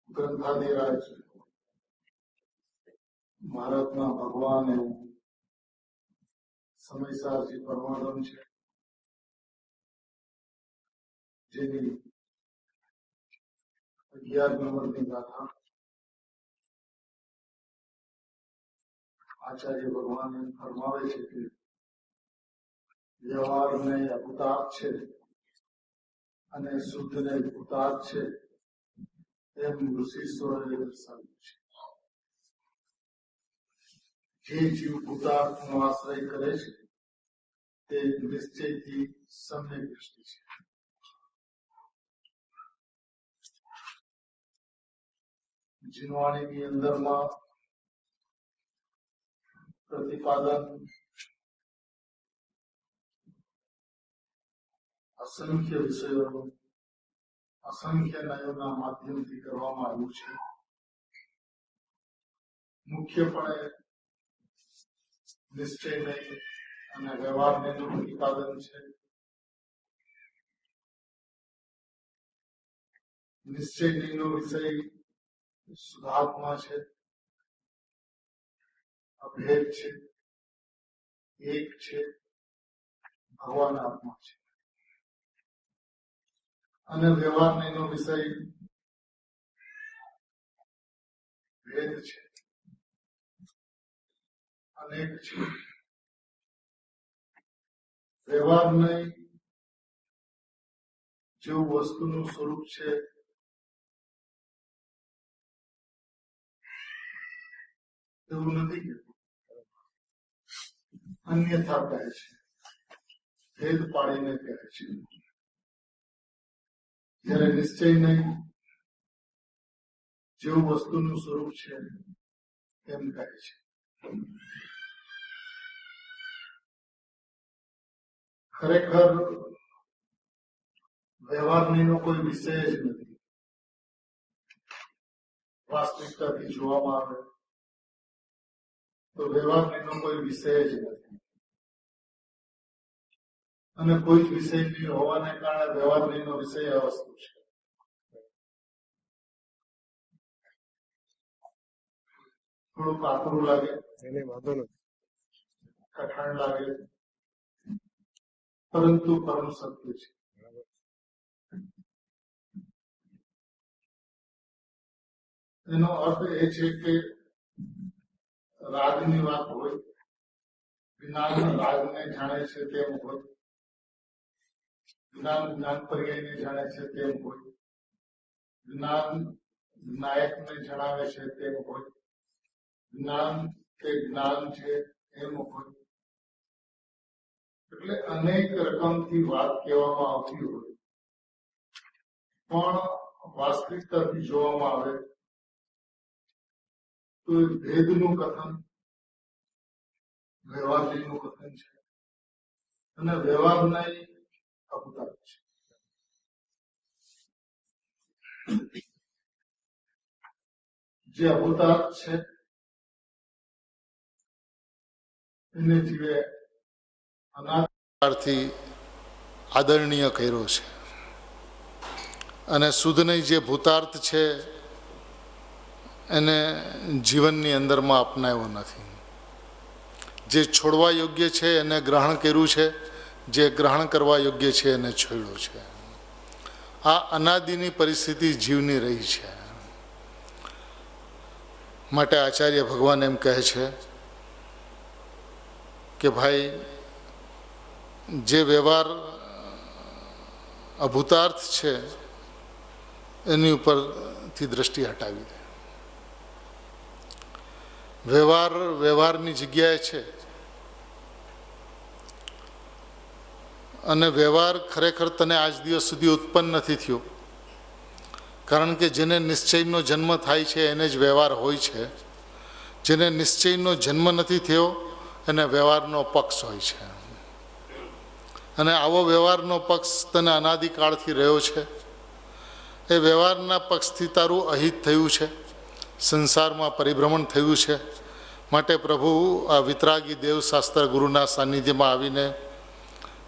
ગ્રંથાધિરાજ ભારતના ભગવાન સમયસારજી પરમાનંદ છે, જેની 11 નંબરની ગાથા આચાર્ય ભગવાન ફરમાવે છે કે વ્યવહારને અભૂતાર્થ છે અને શુદ્ધને ભૂતાર્થ છે એમ ઋષિશ્વરોએ દર્શાવ્યું છે. જે જીવ ભૂતાર્થનો આશ્રય કરે છે તે નિશ્ચયથી સમ્યક દ્રષ્ટિ છે. જીનવાણીની અંદરમાં પ્રતિપાદન અસંખ્ય વિષયોનું અસંખ્ય નયોના માધ્યમથી કરવામાં આવ્યું છે. મુખ્યપણે નિશ્ચય નય અને વ્યવહાર નયનું પ્રતિપાદન છે. નિશ્ચય નયનો વિષય શુદ્ધાત્મા છે, અભેદ છે, એક છે, ભગવાન આત્મા છે. અને વ્યવહાર નયનો વિષય ભેદ છે, અનેક છે. વ્યવહાર નય જેવું વસ્તુનું સ્વરૂપ છે એવું નથી કહેતું, અન્યથા કહે છે, ભેદ પાડીને કહે છે. જ્યારે નિશ્ચય નય જેવું વસ્તુનું સ્વરૂપ છે એમ કહે છે. ખરેખર વ્યવહારનો કોઈ વિષય જ નથી. વાસ્તવિકતાથી જોવામાં આવે તો વ્યવહારનો કોઈ વિષય જ નથી, અને કોઈ જ વિષય નહીં હોવાને કારણે વ્યવહારનો વિષય આ વસ્તુ છે. થોડું પાતળું લાગે, એને વાંધો નથી, કઠણ લાગે, પરંતુ પરમ સત્ય છે. એનો અર્થ એ છે કે રાગની વાત હોય, જ્ઞાન રાગને જાણે છે તેમ હોય, જ્ઞાન જ્ઞાન પર્યાયને જાણે છે તેમ હોય, જ્ઞાન નાયકને જણાવે છે તેમ હોય, જ્ઞાન તે જ્ઞાન છે એમ હોય. એટલે અનેક રકમથી વાત કહેવામાં આવતી હોય, પણ વાસ્તવિકતાથી જોવામાં આવે તો ભેદનું કથન વ્યવહારનું કથન છે, અને વ્યવહારના અવતાર છે. જે અવતાર છે એને જીવે અનાદિથી આદરણીય કર્યો છે, અને શુદ્ધની જે ભૂતાર્થ છે એને જીવનની અંદરમાં અપનાવ્યો નથી. જે છોડવા યોગ્ય છે એને ગ્રહણ કર્યું છે, જે ગ્રહણ કરવા યોગ્ય છે એને છોડ્યો છે. આ અનાદિની પરિસ્થિતિ જીવની રહી છે. માટે આચાર્ય ભગવાન એમ કહે છે કે ભાઈ, જે વ્યવહાર અભૂતાર્થ છે એની ઉપરથી દ્રષ્ટિ હટાવી દે. વ્યવહાર વ્યવહારની જગ્યાએ છે, અને વ્યવહાર ખરેખર તને આજ દિવસ સુધી ઉત્પન્ન નથી થયો, કારણ કે જેને નિશ્ચયનો જન્મ થાય છે એને જ વ્યવહાર હોય છે. જેને નિશ્ચયનો જન્મ નથી થયો એને વ્યવહારનો પક્ષ હોય છે, અને આવો વ્યવહારનો પક્ષ તને અનાદિકાળથી રહ્યો છે. એ વ્યવહારના પક્ષથી તારું અહિત થયું છે, સંસારમાં પરિભ્રમણ થયું છે. માટે પ્રભુ આ વિતરાગી દેવશાસ્ત્ર ગુરુના સાનિધ્યમાં આવીને,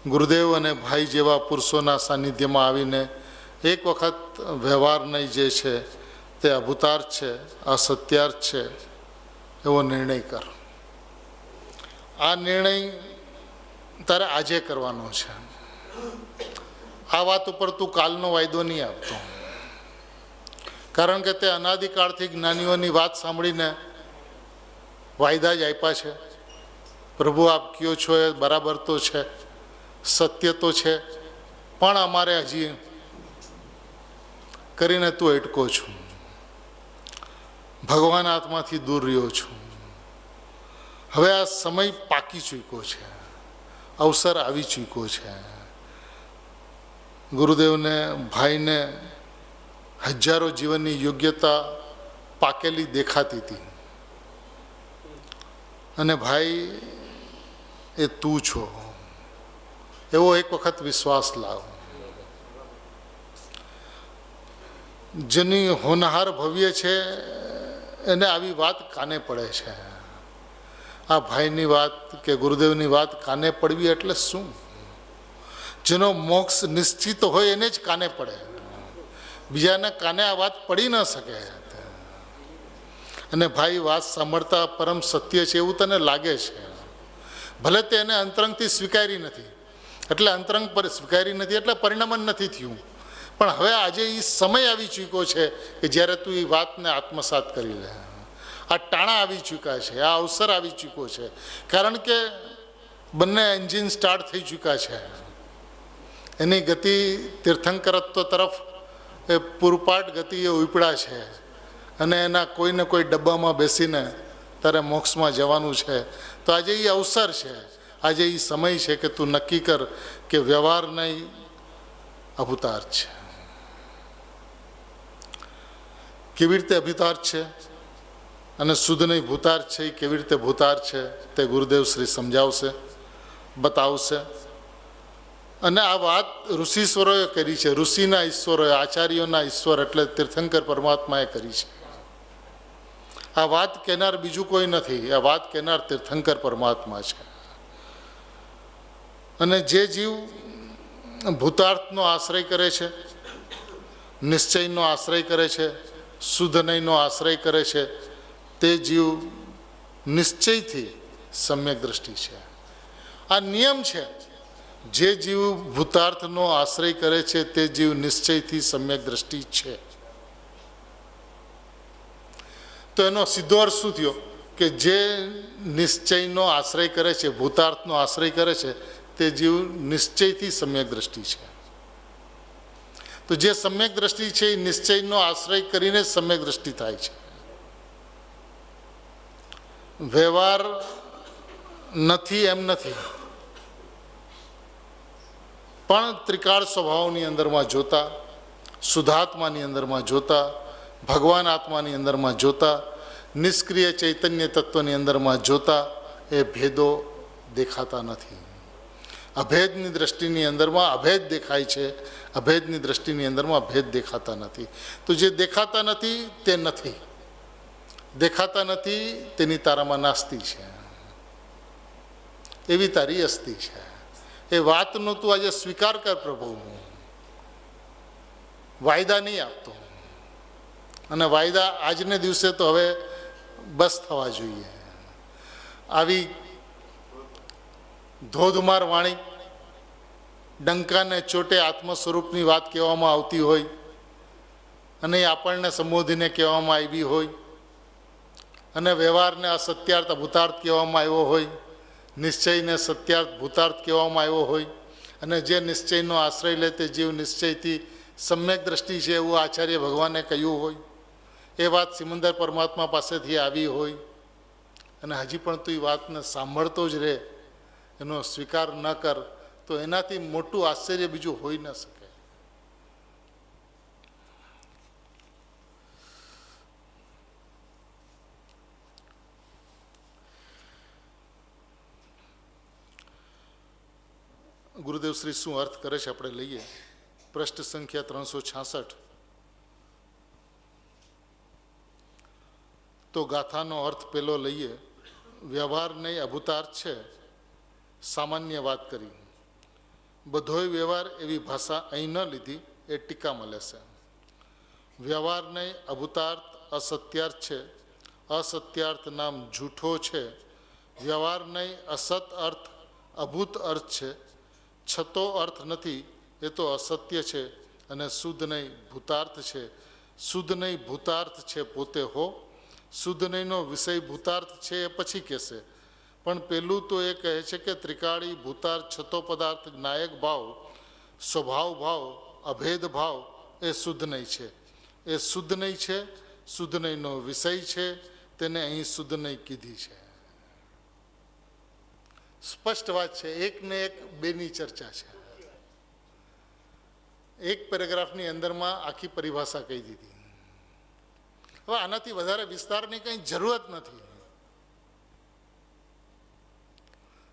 ગુરુદેવ અને ભાઈ જેવા પુરુષોના સાનિધ્યમાં આવીને એક વખત વ્યવહારને જે છે તે અભૂતાર્થ છે, અસત્યાર્થ છે એવો નિર્ણય કર. આ નિર્ણય તારે આજે કરવાનો છે. આ વાત ઉપર તું કાલનો વાયદો નહીં આપતો, કારણ કે તે અનાદિકાળથી જ્ઞાનીઓની વાત સાંભળીને વાયદા જ આપ્યા છે. પ્રભુ આપ કયો છો એ બરાબર તો છે, સત્ય તો છે, પણ અમારે હજી કરીને તું અટકો છું. ભગવાન આત્માથી દૂર રહ્યો છું. હવે આ સમય પાકી ચૂક્યો છે, અવસર આવી ચૂક્યો છે. ગુરુદેવને ભાઈને હજારો જીવનની યોગ્યતા પાકેલી દેખાતી હતી, અને ભાઈ એ તું છો એવો એક વખત વિશ્વાસ લાવ. જેની હોનહાર ભવ્ય છે એને આવી વાત કાને પડે છે. આ ભાઈની વાત કે ગુરુદેવની વાત કાને પડવી એટલે શું? જેનો મોક્ષ નિશ્ચિત હોય એને જ કાને પડે, બીજાને કાને આ વાત પડી ન શકે. અને ભાઈ વાત સાંભળતા પરમ સત્ય છે એવું તને લાગે છે, ભલે તે એને અંતરંગથી સ્વીકારી નથી, એટલે અંતરંગ પર સ્વીકારી નથી એટલે પરિણમન નથી થયું, પણ હવે આજે એ સમય આવી ચૂક્યો છે કે જ્યારે તું એ વાતને આત્મસાત કરી લે. આ ટાણા આવી ચૂક્યા છે, આ અવસર આવી ચૂક્યો છે, કારણ કે બંને એન્જિન સ્ટાર્ટ થઈ ચૂક્યા છે. એની ગતિ તીર્થંકરત્વ તરફ એ પૂરપાટ ગતિએ ઉપડ્યા છે, અને એના કોઈને કોઈ ડબ્બામાં બેસીને તારે મોક્ષમાં જવાનું છે. તો આજે એ અવસર છે, આજે એ સમય છે કે તું નક્કી કર કે વ્યવહાર નહીં અભૂતાર્થ છે. કેવી રીતે અભિતાર્થ છે અને શુદ્ધ નહીં ભૂતાર્થ છે એ કેવી રીતે ભૂતાર્થ છે તે ગુરુદેવ શ્રી સમજાવશે, બતાવશે. અને આ વાત ઋષિશ્વરોએ કરી છે. ઋષિના ઈશ્વરોએ, આચાર્યોના ઈશ્વર એટલે તીર્થંકર પરમાત્માએ કરી છે. આ વાત કહેનાર બીજું કોઈ નથી, આ વાત કહેનાર તીર્થંકર પરમાત્મા છે. અને જે જીવ ભૂતાર્થનો આશ્રય કરે છે, નિશ્ચયનો આશ્રય કરે છે, શુદ્ધ નહીંનો આશ્રય કરે છે, તે જીવ નિશ્ચયથી સમ્યક દ્રષ્ટિ છે. આ નિયમ છે. જે જીવ ભૂતાર્થનો આશ્રય કરે છે તે જીવ નિશ્ચયથી સમ્યક દ્રષ્ટિ છે. તો એનો સીધો અર્થ શું થયો કે જે નિશ્ચયનો આશ્રય કરે છે, ભૂતાર્થનો આશ્રય કરે છે, તે જીવ નિશ્ચયથી સમ્યક દ્રષ્ટિ છે. તો જે સમ્યક દ્રષ્ટિ છે એ નિશ્ચયનો આશ્રય કરીને સમ્યક દ્રષ્ટિ થાય છે. વ્યવહાર નથી એમ નથી, પણ ત્રિકાળ સ્વભાવની અંદરમાં જોતા, શુદ્ધાત્માની અંદરમાં જોતા, ભગવાન આત્માની અંદરમાં જોતા, નિષ્ક્રિય ચૈતન્ય તત્વની અંદરમાં જોતા એ ભેદો દેખાતા નથી. અભેદની દ્રષ્ટિની અંદરમાં અભેદ દેખાય છે, અભેદની દ્રષ્ટિની અંદરમાં ભેદ દેખાતા નથી. તો જે દેખાતા નથી તે નથી, દેખાતા નથી તેની તારામાં નાસ્તિ છે, એવી તારી અસ્તિ છે. એ વાતનો તું આજે સ્વીકાર કર પ્રભુ, વાયદા નહીં આપતો. અને વાયદા આજને દિવસે તો હવે બસ થવા જોઈએ. આવી ધોધમાર વાણી, ડંકાને ચોટે આત્મ સ્વરૂપની વાત કહેવામાં આવતી હોય અને એ આપણને સંબોધીને કહેવામાં આવી હોય, અને વ્યવહારને અસત્યાર્થ અભૂતાર્થ કહેવામાં આવ્યો હોય, નિશ્ચયને સત્યાર્થ ભૂતાર્થ કહેવામાં આવ્યો હોય, અને જે નિશ્ચયનો આશ્રય લે તે જીવ નિશ્ચયથી સમ્યક દ્રષ્ટિ છે એવું આચાર્ય ભગવાને કહ્યું હોય, એ વાત સિમંદર પરમાત્મા પાસેથી આવી હોય, અને હજી પણ તું એ વાતને સાંભળતો જ રહે, એનો સ્વીકાર ન કર, તો એનાથી મોટું આશ્ચર્ય બીજું હોઈ ન શકે. ગુરુદેવ શ્રી શું અર્થ કરે છે આપણે લઈએ. પ્રશ્ન સંખ્યા 366. તો ગાથાનો અર્થ પેલો લઈએ. વ્યવહાર નહીં અભૂતાર્થ છે, સામાન્ય વાત કરી. બધોય વ્યવહાર એવી ભાષા અહીં ન લીધી, એ ટીકામાં લેશે. વ્યવહાર નહીં અભૂતાર્થ અસત્યાર્થ છે, અસત્યાર્થ નામ જૂઠો છે. વ્યવહાર નહીં અસત અર્થ અભૂત અર્થ છે, છતો અર્થ નથી, એ તો અસત્ય છે. અને શુદ્ધ નહીં ભૂતાર્થ છે, શુદ્ધ નહીં ભૂતાર્થ છે પોતે હો. શુદ્ધ નહીંનો વિષય ભૂતાર્થ છે એ પછી કહેશે, પણ પેલું તો એ કહે છે કે ત્રિકાળી ભૂતાર્થ છતો પદાર્થ નાયક ભાવ, સ્વભાવ ભાવ, અભેદ ભાવ એ શુદ્ધ નહીં છે. એ શુદ્ધ નહીં છે, શુદ્ધ નહીંનો વિષય છે, તેને અહીં શુદ્ધ નહીં કીધી છે. સ્પષ્ટ વાત છે, એક ને એક બેની ચર્ચા છે. એક પેરેગ્રાફની અંદરમાં આખી પરિભાષા કહી દીધી. હવે આનાથી વધારે વિસ્તારની કંઈ જરૂરત નથી.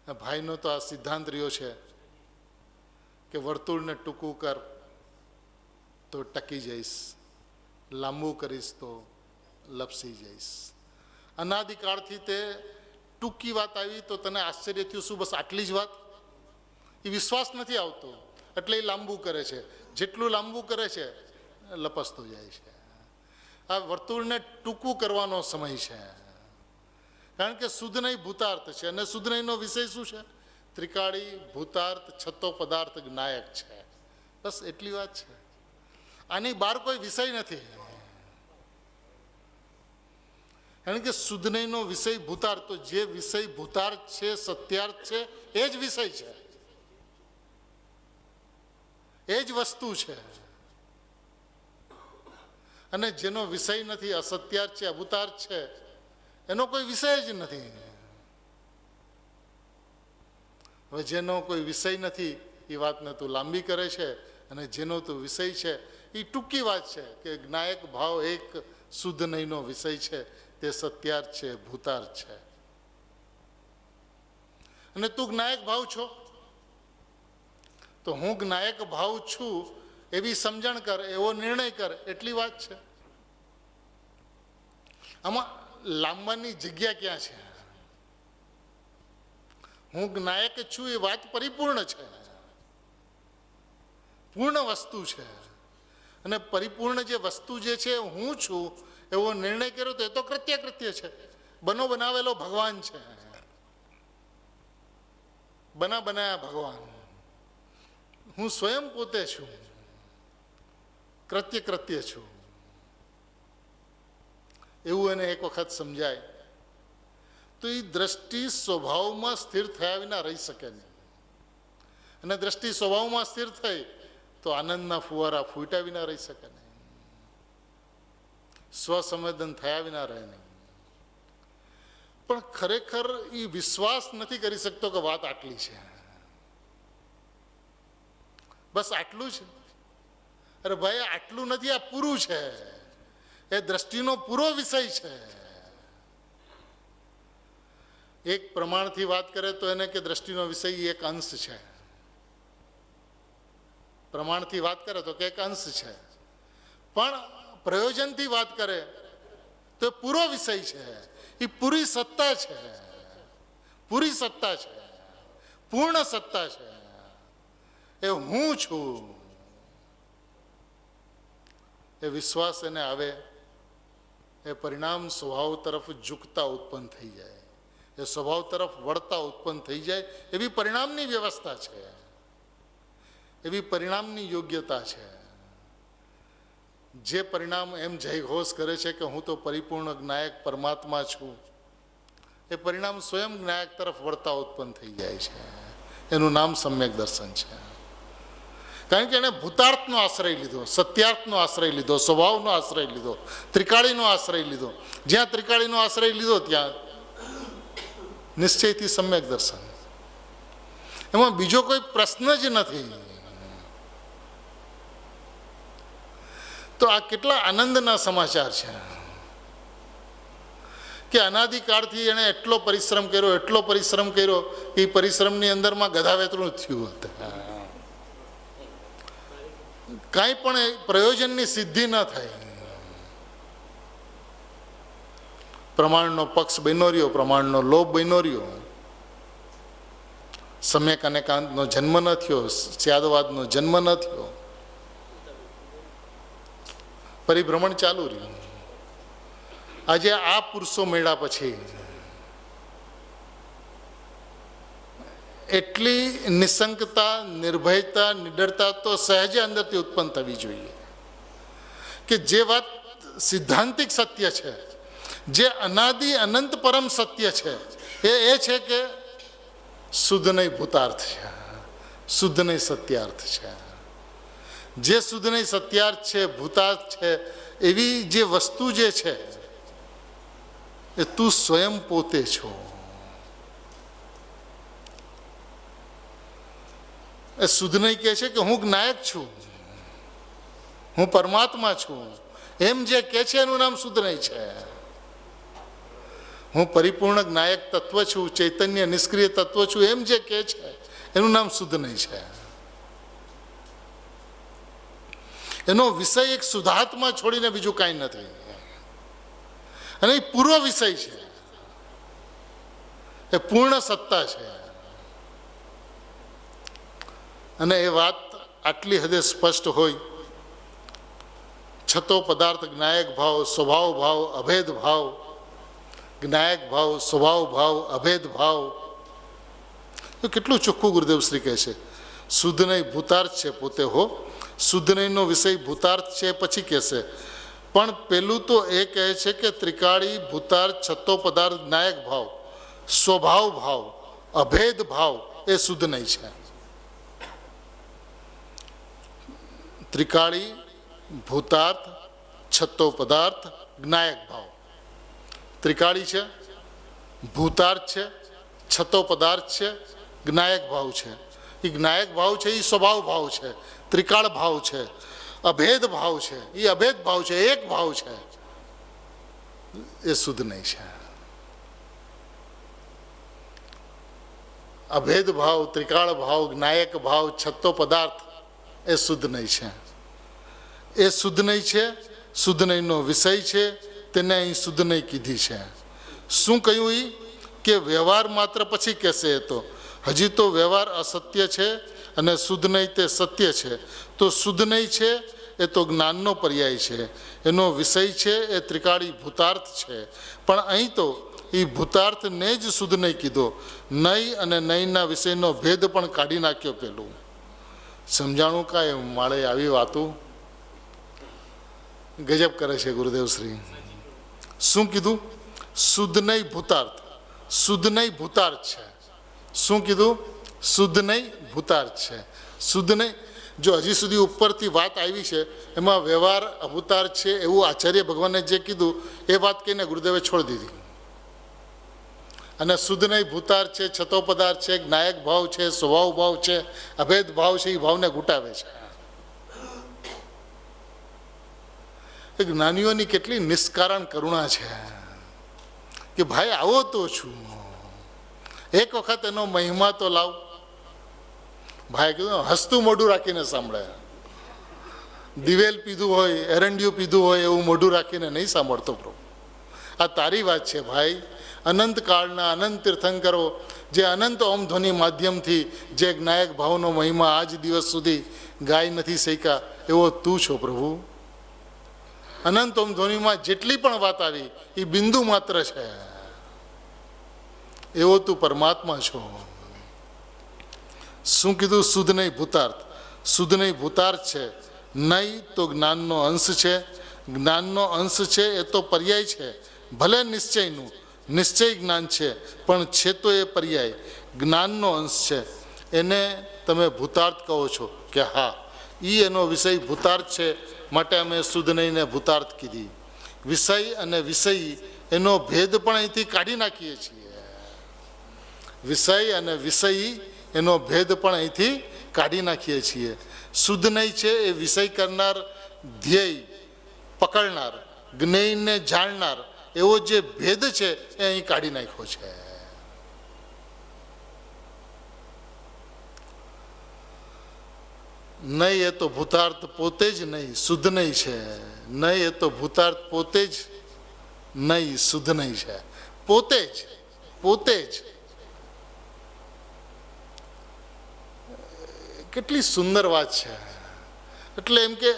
ભાઈનો તો આ સિદ્ધાંત રહ્યો છે કે વર્તુળને ટૂંકું કર તો ટકી જઈશ, લાંબુ કરીશ તો લપસી જઈશ. અનાદિકાળથી તે ટૂંકી વાત આવી તો તને આશ્ચર્ય થયું, શું બસ આટલી જ વાત? એ વિશ્વાસ નથી આવતો એટલે એ લાંબુ કરે છે. જેટલું લાંબુ કરે છે લપસતો જાય છે. આ વર્તુળને ટૂંકું કરવાનો સમય છે, કારણ કે શુદ્ધ નહીં ભૂતાર્થ છે. અને શુદ્ધ નહીંનો વિષય શું છે? ત્રિકાળી ભૂતાર્થ છતો પદાર્થ નાયક છે. બસ એટલી વાત છે. આની બહાર કોઈ વિષય નથી, કારણ કે શુદ્ધ નહીંનો વિષય ભૂતાર્થ. તો જે વિષય ભૂતાર્થ છે, સત્યાર્થ છે, એ જ વિષય છે, એ જ વસ્તુ છે. અને જેનો વિષય નથી, અસત્યાર્થ છે, અભૂતાર્થ છે, એનો કોઈ વિષય જ નથી. હવે જેનો કોઈ વિષય નથી એ વાતને તું લાંબી કરે છે, અને જેનો તું વિષય છે એ ટૂંકી વાત છે કે જ્ઞાયક ભાવ એક શુદ્ધ નહીંનો વિષય છે, તે સત્યાર્થ છે, ભૂતાર્થ છે. અને તું જ્ઞાયક ભાવ છો તો હું જ્ઞાયક ભાવ છું એવી સમજણ કર, એવો નિર્ણય કર, એટલી વાત છે. આમાં લાંબાની જગ્યા ક્યાં છે? હું જ્ઞાયક છું એ વાત પરિપૂર્ણ છે, પૂર્ણ વસ્તુ છે. અને પરિપૂર્ણ જે વસ્તુ જે છે હું છું એવો નિર્ણય કર્યો તો એ તો કૃત્ય છે, બનો બનાવેલો ભગવાન છે, બનાયા ભગવાન. હું સ્વયં પોતે છું, કૃત્ય છું. એવું એને એક વખત સમજાય તો એ દ્રષ્ટિ સ્વભાવમાં સ્થિર થયા વિના રહી શકે નહીં. અને દ્રષ્ટિ સ્વભાવમાં સ્થિર થઈ તો આનંદના ફુવારા ફૂટ્યા વિના રહી શકે નહીં, સ્વસંવેદન થયા વિના રહે નહીં. પણ ખરેખર એ વિશ્વાસ નથી કરી શકતો કે વાત આટલી છે, બસ આટલું છે. અરે ભાઈ, આટલું નથી, આ પૂરું છે. એ દ્રષ્ટિનો પૂરો વિષય છે. એક પ્રમાણથી વાત કરે તો એને કે દ્રષ્ટિનો વિષય એક અંશ છે. પ્રમાણથી વાત કરે તો કે એક અંશ છે. પણ પ્રયોજનથી વાત કરે તો એ પૂરો વિષય છે. એ પૂરી સત્તા છે, પૂરી સત્તા છે, પૂર્ણ સત્તા છે. એ હું છું. એ વિશ્વાસ એને આવે, એ પરિણામ સ્વભાવ તરફ ઝૂકતા ઉત્પન્ન થઈ જાય, એ સ્વભાવ તરફ વળતા ઉત્પન્ન થઈ જાય. એવી પરિણામની વ્યવસ્થા છે, એવી પરિણામની યોગ્યતા છે. જે પરિણામ એમ જયઘોષ કરે છે કે હું તો પરિપૂર્ણ જ્ઞાયક પરમાત્મા છું, એ પરિણામ સ્વયં જ્ઞાયક તરફ વળતા ઉત્પન્ન થઈ જાય છે. એનું નામ સમ્યક દર્શન છે. કારણ કે એણે ભૂતાર્થનો આશ્રય લીધો, સત્યાર્થનો આશ્રય લીધો, સ્વભાવનો આશ્રય લીધો, ત્રિકાળીનો આશ્રય લીધો. જ્યાં ત્રિકાળીનો આશ્રય લીધો ત્યાં નિશ્ચયથી સમ્યક દર્શન. એમાં બીજો કોઈ પ્રશ્ન જ નથી. તો આ કેટલા આનંદના સમાચાર છે કે અનાદિકાળથી એણે એટલો પરિશ્રમ કર્યો કે એ પરિશ્રમની અંદરમાં ગધા વેતરું થયું હતું. કાંઈ પણ પ્રયોજનની સિદ્ધિ ન થઈ. પ્રમાણનો પક્ષ બન્યો રહ્યો, પ્રમાણનો લોભ બન્યો રહ્યો. સમ્યક અનેકાંતનો જન્મ ન થયો, સ્યાદવાદનો જન્મ ન થયો. પરિભ્રમણ ચાલુ રહ્યું. આજે આ પુરુષો મળ્યા પછી એટલી નિશંકતા, નિર્ભયતા, નિડરતા તો સહેજે અંદરથી ઉત્પન્ન થવી જોઈએ કે જે વાત સિદ્ધાંતિક સત્ય છે, જે અનાદિ અનંત પરમ સત્ય છે, એ છે કે શુદ્ધ નહીં ભૂતાર્થ છે, શુદ્ધ નહીં સત્યાર્થ છે. જે શુદ્ધ નહીં સત્યાર્થ છે, ભૂતાર્થ છે, એવી જે વસ્તુ જે છે એ તું સ્વયં પોતે છો. એ શુદ્ધ નહીં કહે છે કે હું જ્ઞાયક છું, હું પરમાત્મા છું, એમ જે કહે છે એનું નામ શુદ્ધ નહીં છે. હું પરિપૂર્ણ જ્ઞાયક તત્વ છું, ચૈતન્ય નિષ્ક્રિય તત્વ છું, એમ જે કહે છે એનું નામ શુદ્ધ નહીં છે. એનો વિષય એક શુદ્ધાત્મા છોડીને બીજું કાંઈ નથી. અને એ પૂરો વિષય છે, એ પૂર્ણ સત્તા છે. અને એ વાત આટલી હદે સ્પષ્ટ હોય છતો પદાર્થ જ્ઞાયક ભાવ, સ્વભાવ ભાવ, અભેદ ભાવ, જ્ઞાયક ભાવ, સ્વભાવ ભાવ, અભેદ ભાવ, તો કેટલું ચોખ્ખું ગુરુદેવ શ્રી કહે છે. શુદ્ધ નહીં ભૂતાર્થ છે પોતે હો. શુદ્ધ નહીંનો વિષય ભૂતાર્થ છે પછી કહેશે. પણ પેલું તો એ કહે છે કે ત્રિકાળી, ભૂતાર્થ, છતો પદાર્થ, જ્ઞાયક ભાવ, સ્વભાવ ભાવ, અભેદ ભાવ એ શુદ્ધ નહીં છે. ત્રિકાળી, ભૂતાર્થ, છતો પદાર્થ, જ્ઞાયક ભાવ. ત્રિકાળી છે, ભૂતાર્થ છે, છતો પદાર્થ છે, જ્ઞાયક ભાવ છે. એ જ્ઞાયક ભાવ છે, એ સ્વભાવ ભાવ છે, ત્રિકાળ ભાવ છે. અભેદ ભાવ છે, એ અભેદ ભાવ છે, એક ભાવ છે, એ શુદ્ધ નહીં છે. અભેદ ભાવ, ત્રિકાળ ભાવ, જ્ઞાયક ભાવ, છત્તો પદાર્થ એ શુદ્ધ નહીં છે. એ શુદ્ધ નહીં છે. શુદ્ધ નહીંનો વિષય છે, તેને અહીં શુદ્ધ નહીં કીધી છે. શું કહ્યું એ કે વ્યવહાર માત્ર પછી કહેશે. એ તો હજી તો વ્યવહાર અસત્ય છે અને શુદ્ધ નહીં તે સત્ય છે. તો શુદ્ધ નહીં છે એ તો જ્ઞાનનો પર્યાય છે, એનો વિષય છે એ ત્રિકાળી ભૂતાર્થ છે. પણ અહીં તો એ ભૂતાર્થને જ શુદ્ધ નહીં કીધો. નહીં અને નહીંના વિષયનો ભેદ પણ કાઢી નાખ્યો. પેલું સમજાણું કાંઈ માળે આવી વાતું ગજબ કરે છે ગુરુદેવશ્રી. શું કીધું? શુદ્ધ નહીં ભૂતાર્થ. શુદ્ધ નહીં ભૂતાર્થ છે. શું કીધું? શુદ્ધ નહીં ભૂતાર્થ છે. શુદ્ધ નહીં. જો હજી સુધી ઉપરથી વાત આવી છે એમાં વ્યવહાર અભૂતાર્થ છે એવું આચાર્ય ભગવાને જે કીધું એ વાત કહીને ગુરુદેવે છોડી દીધી. અને શુદ્ધ નહીં ભૂતાર્થ છે, છતો પદાર્થ છે, જ્ઞાયક ભાવ છે, સ્વભાવ ભાવ છે, અભેદ ભાવ છે, એ ભાવને ગુટાવે છે. જ્ઞાનીઓની કેટલી નિષ્કારણ કરુણા છે કે ભાઈ આવો તો છું, એક વખત એનો મહિમા તો લાવ. ભાઈ કીધું હસતું મોઢું રાખીને સાંભળે. દિવેલ પીધું હોય, એરંડિયું પીધું હોય એવું મોઢું રાખીને નહીં સાંભળતો. પ્રભુ આ તારી વાત છે ભાઈ. અનંત કાળના અનંત તીર્થંકરો જે અનંત ઓમ ધ્વનિ માધ્યમથી જે જ્ઞાયક ભાવનો મહિમા આજ દિવસ સુધી ગાઈ નથી શક્યા એવો તું છો પ્રભુ. અનંત ઓમ ધ્વનિમાં જેટલી પણ વાત આવી એ બિંદુ માત્ર છે, એવો તું પરમાત્મા છો. શું કીધું? શુદ્ધ નહીં ભૂતાર્થ. શુદ્ધ નહીં ભૂતાર્થ છે. નહીં તો જ્ઞાનનો અંશ છે. જ્ઞાનનો અંશ છે એ તો પર્યાય છે. ભલે નિશ્ચયનું નિશ્ચય જ્ઞાન છે પણ છે તો એ પર્યાય જ્ઞાનનો અંશ છે. એને તમે ભૂતાર્થ કહો છો કે હા એ એનો વિષય ભૂતાર્થ છે માટે અમે શુદ્ધ નહીંને ભૂતાર્થ કીધી. વિષય અને વિષય એનો ભેદ પણ અહીંથી કાઢી નાખીએ છીએ. વિષય અને વિષય એનો ભેદ પણ અહીંથી કાઢી નાખીએ છીએ. શુદ્ધ નહીં છે એ વિષય કરનાર, ધ્યેય પકડનાર, જ્ઞેયને જાણનાર એવો જે ભેદ છે એ અહીં કાઢી નાખ્યો છે. નહીં એ તો ભૂતાર્થ પોતે જ નહીં શુદ્ધ નહીં છે. નહીં એ તો ભૂતાર્થ પોતે જ નહીં શુદ્ધ નહીં છે. પોતે જ પોતે જ. કેટલી સુંદર વાત છે. એટલે એમ કે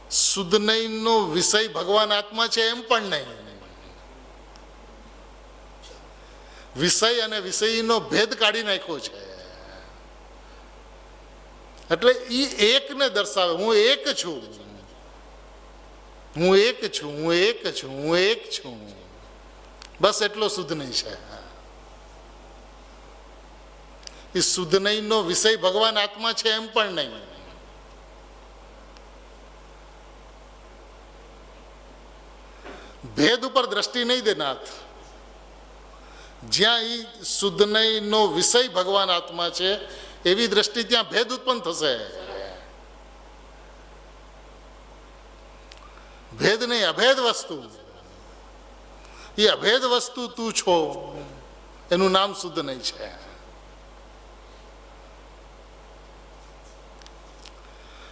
શુદ્ધ નહીંનો વિષય ભગવાન આત્મા છે એમ પણ નહીં. વિષય અને વિષયનો ભેદ કાઢી નાખ્યો છે. એટલે એ એકને દર્શાવે. હું એક છું, હું એક છું, હું એક છું, હું એક છું. બસ એટલો શુદ્ધ નહીં છે. એ શુદ્ધ નહીંનો વિષય ભગવાન આત્મા છે એમ પણ નહીં. ભેદ ઉપર દ્રષ્ટિ નહીં દેનાર. જ્યાં એ શુદ્ધ નહીંનો વિષય ભગવાન આત્મા છે એવી દ્રષ્ટિ ત્યાં ભેદ ઉત્પન્ન થશે. ભેદ નહીં, અભેદ વસ્તુ. એ અભેદ વસ્તુ તું છો એનું નામ શુદ્ધ નહીં છે.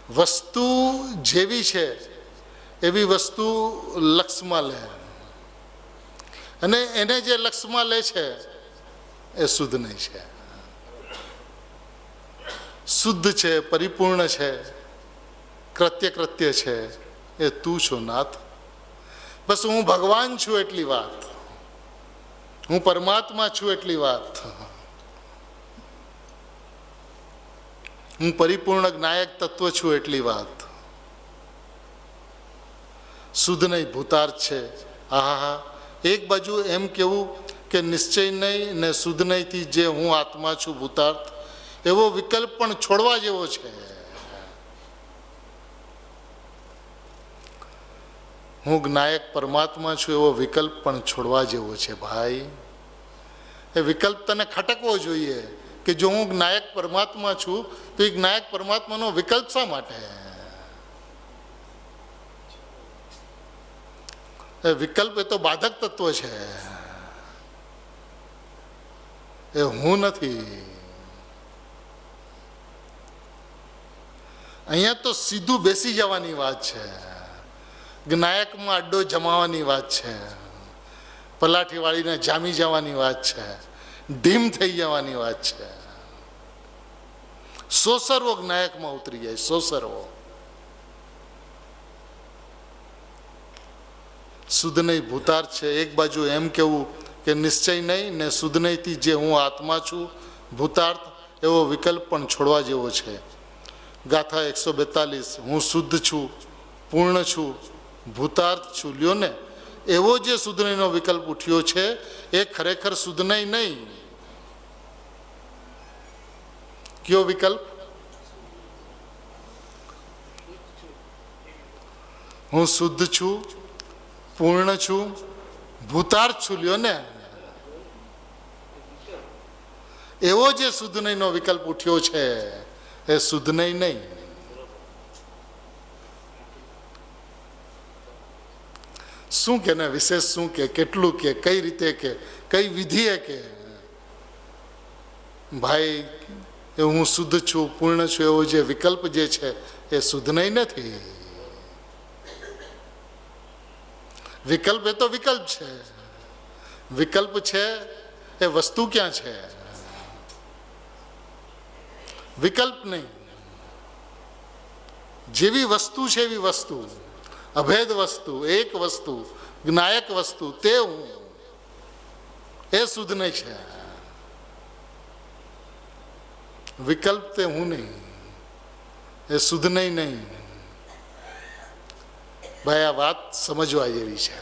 વસ્તુ જેવી છે એવી વસ્તુ લક્ષમાં લે અને એને જે લક્ષમાં લે છે એ શુદ્ધ નહીં છે. શુદ્ધ છે, પરિપૂર્ણ છે, કૃત્ય કૃત્ય છે એ તું છો નાથ. બસ હું ભગવાન છું એટલી વાત, હું પરમાત્મા છું એટલી વાત, હું પરિપૂર્ણ જ્ઞાયક તત્વ છું એટલી વાત. શુદ્ધ નહીં ભૂતાર્થ છે. આહા, એક બાજુ એમ કેવું કે નિશ્ચય નહીં ને શુદ્ધ નહીંથી જે હું આત્મા છું ભૂતાર્થ એવો વિકલ્પ પણ છોડવા જેવો છે. હું જ્ઞાયક પરમાત્મા છું એવો વિકલ્પ પણ છોડવા જેવો છે. ભાઈ એ વિકલ્પ તને ખટકવો જોઈએ કે જો હું જ્ઞાયક પરમાત્મા છું તો એ જ્ઞાયક પરમાત્માનો વિકલ્પ શા માટે? એ વિકલ્પ એ તો બાધક તત્વ છે, એ હું નથી. અહીંયા તો સીધું બેસી જવાની વાત છે, જ્ઞાયકમાં અડ્ડો જમાવાની વાત છે, પલાઠી વાળીને જામી જવાની વાત છે, ઢીમ થઈ જવાની વાત છે. સોસરવો જ્ઞાયકમાં ઉતરી જાય, સોસરવો. શુદ્ધ નહીં ભૂતાર્થ છે. એક બાજુ એમ કેવું કે નિશ્ચય નહીં ને શુદ્ધ નહીંથી જે હું આત્મા છું ભૂતાર્થ, એવો વિકલ્પ પણ છોડવા જેવો છે. ગાથા 142, હું શુદ્ધ છું, પૂર્ણ છું, ભૂતાર્થ છું, લ્યો ને. એવો જે શુદ્ધ નહીંનો વિકલ્પ ઉઠ્યો છે એ ખરેખર શુદ્ધ નહીં. કયો વિકલ્પ? હું શુદ્ધ છું, પૂર્ણ છું, ભૂતાર્થ છું, લ્યો ને. એવો જે શુદ્ધ નહીંનો વિકલ્પ ઉઠ્યો છે એ શુદ્ધ નહીં. શું કે ને વિશેષ શું કે, કેટલું કે, કઈ રીતે કે, કઈ વિધિએ કે ભાઈ એ હું શુદ્ધ છું, પૂર્ણ છું, એવો જે વિકલ્પ જે છે એ શુદ્ધ નહીં નથી. વિકલ્પ એ તો વિકલ્પ છે. વિકલ્પ છે એ વસ્તુ ક્યાં છે? વિકલ્પ નહીં. જેવી વસ્તુ છે એવી વસ્તુ, અભેદ વસ્તુ, એક વસ્તુ, જ્ઞાયક વસ્તુ, તે હું, એ શુદ્ધ નહીં છે. વિકલ્પ તે હું નહીં, એ શુદ્ધ નહીં. ભાઈ આ વાત સમજવા જેવી છે.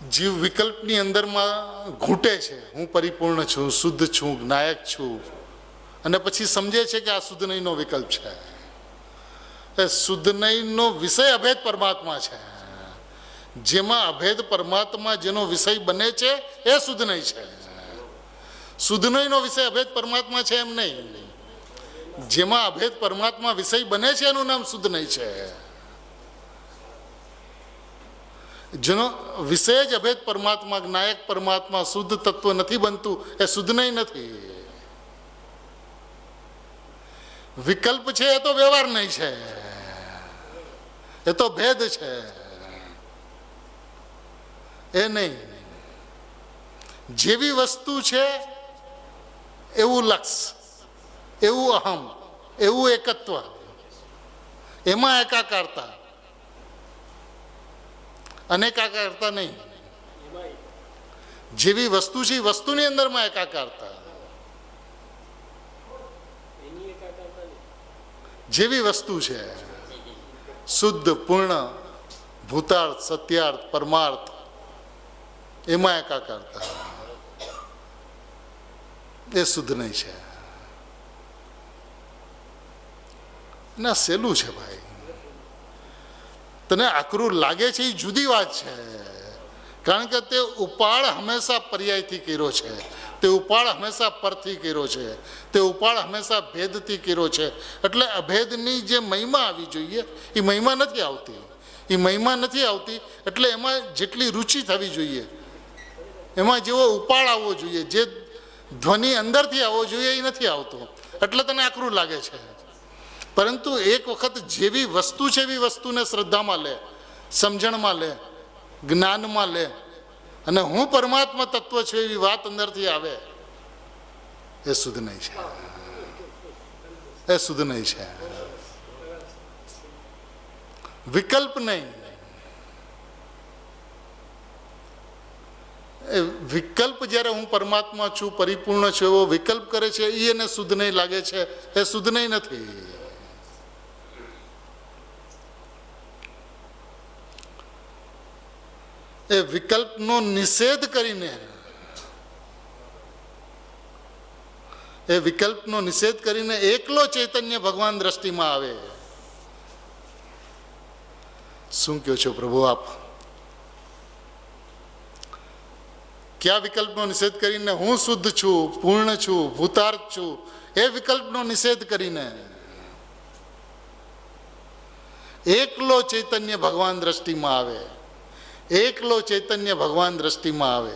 જીવ વિકલ્પની અંદરમાં ઘૂંટે છે, હું પરિપૂર્ણ છું, શુદ્ધ છું, જ્ઞાયક છું, અને પછી સમજે છે કે આ શુદ્ધ નહીંનો વિકલ્પ છે. એ શુદ્ધ નહીંનો વિષય અભેદ પરમાત્મા છે. જેમાં અભેદ પરમાત્મા જેનો વિષય બને છે એ શુદ્ધ નહીં છે. શુદ્ધ નહીંનો વિષય અભેદ પરમાત્મા છે એમ નહીં. જેમાં અભેદ પરમાત્મા વિષય બને છે એનું નામ શુદ્ધ નહીં છે. જેનો વિષય જ અભેદ પરમાત્મા, જ્ઞાયક પરમાત્મા, શુદ્ધ તત્વ નથી બનતું, એ શુદ્ધ નહીં નથી. વિકલ્પ છે એ તો વ્યવહાર નહીં છે, એ તો ભેદ છે, એ નહીં. જેવી વસ્તુ છે એવું લક્ષ, એવું અહમ, એવું એકત્વ, એમાં એકાકારતા, અનેકાકારતા નહીં. જેવી વસ્તુ છે એ વસ્તુની અંદરમાં એકાકારતા. જેવી વસ્તુ છે શુદ્ધ, પૂર્ણ, ભૂતાર્થ, સત્યાર્થ, પરમાર્થ, એમાં એકાકારતા, એ શુદ્ધ નહીં છે. ના સહેલું છે ભાઈ. તને આકરું લાગે છે એ જુદી વાત છે, કારણ કે તે ઉપાડ હંમેશા પર્યાયથી કર્યો છે, તે ઉપાડ હંમેશા પરથી કર્યો છે, તે ઉપાડ હંમેશા ભેદથી કર્યો છે. એટલે અભેદની જે મહિમા આવી જોઈએ એ મહિમા નથી આવતી. એ મહિમા નથી આવતી એટલે એમાં જેટલી રુચિ થવી જોઈએ, એમાં જેવો ઉપાડ આવવો જોઈએ, જે ધ્વનિ અંદરથી આવવો જોઈએ એ નથી આવતો, એટલે તને આકરું લાગે છે. પરંતુ એક વખત જેવી વસ્તુ છે એવી વસ્તુને શ્રદ્ધામાં લે, સમજણમાં લે, જ્ઞાનમાં લે, અને હું પરમાત્મા તત્વ છું એવી વાત અંદરથી આવે, એ શુદ્ધ નહીં છે. એ શુદ્ધ નહીં છે. વિકલ્પ નહીં. એ વિકલ્પ જ્યારે હું પરમાત્મા છું, પરિપૂર્ણ છું એવો વિકલ્પ કરે છે એ એને શુદ્ધ નહીં લાગે છે, એ શુદ્ધ નહીં નથી. એ વિકલ્પનો નિષેધ કરીને, એ વિકલ્પનો નિષેધ કરીને એકલો ચૈતન્ય ભગવાન દ્રષ્ટિમાં આવે. શું કહો છો પ્રભુ આપ? કયા વિકલ્પનો નિષેધ કરીને? હું શુદ્ધ છું, પૂર્ણ છું, ભૂતાર્થ છું, એ વિકલ્પનો નિષેધ કરીને એકલો ચૈતન્ય ભગવાન દ્રષ્ટિમાં આવે. એકલો ચૈતન્ય ભગવાન દ્રષ્ટિમાં આવે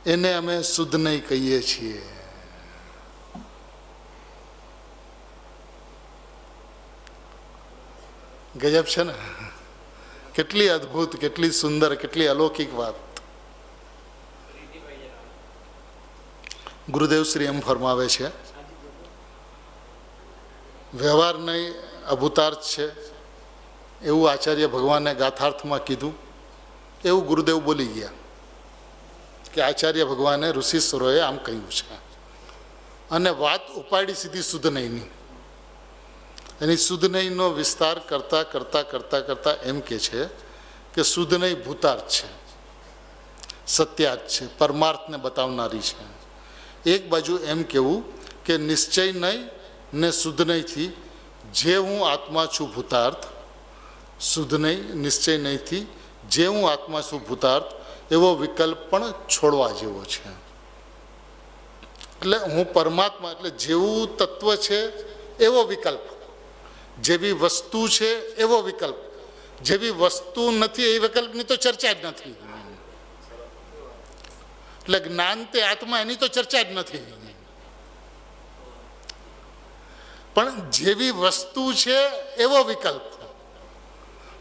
એને અમે શુદ્ધ નહીં કહીએ છીએ. ગજબ છે ને, કેટલી અદ્ભુત, કેટલી સુંદર, કેટલી અલૌકિક વાત. ગુરુદેવ શ્રી એમ ફરમાવે છે, વ્યવહાર નહીં અભૂતાર્થ છે એવું આચાર્ય ભગવાને ગાથાર્થમાં કીધું. એવું ગુરુદેવ બોલી ગયા કે આચાર્ય ભગવાને ઋષિશ્વરોએ આમ કહ્યું છે. અને વાત ઉપાડી સીધી શુદ્ધ નહીંની. એની શુદ્ધ નહીંનો વિસ્તાર કરતાં કરતાં કરતાં કરતાં એમ કે છે કે શુદ્ધ નહીં ભૂતાર્થ છે, સત્યાર્થ છે, પરમાર્થને બતાવનારી છે. એક બાજુ એમ કહેવું કે નિશ્ચય નહીં ને શુદ્ધ નહીંથી જે હું આત્મા છું ભૂતાર્થ, શુદ્ધ નહીં નિશ્ચય નહીંથી જે હું આત્મા છું ભૂતાર્થ એવો વિકલ્પ પણ છોડવા જેવો છે. એટલે હું પરમાત્મા એટલે જેવું તત્વ છે એવો વિકલ્પ, જેવી વસ્તુ છે એવો વિકલ્પ, જેવી વસ્તુ નથી એ વિકલ્પની તો ચર્ચા જ નથી. એટલે જ્ઞાન તે આત્મા એની તો ચર્ચા જ નથી. પણ જેવી વસ્તુ છે એવો વિકલ્પ,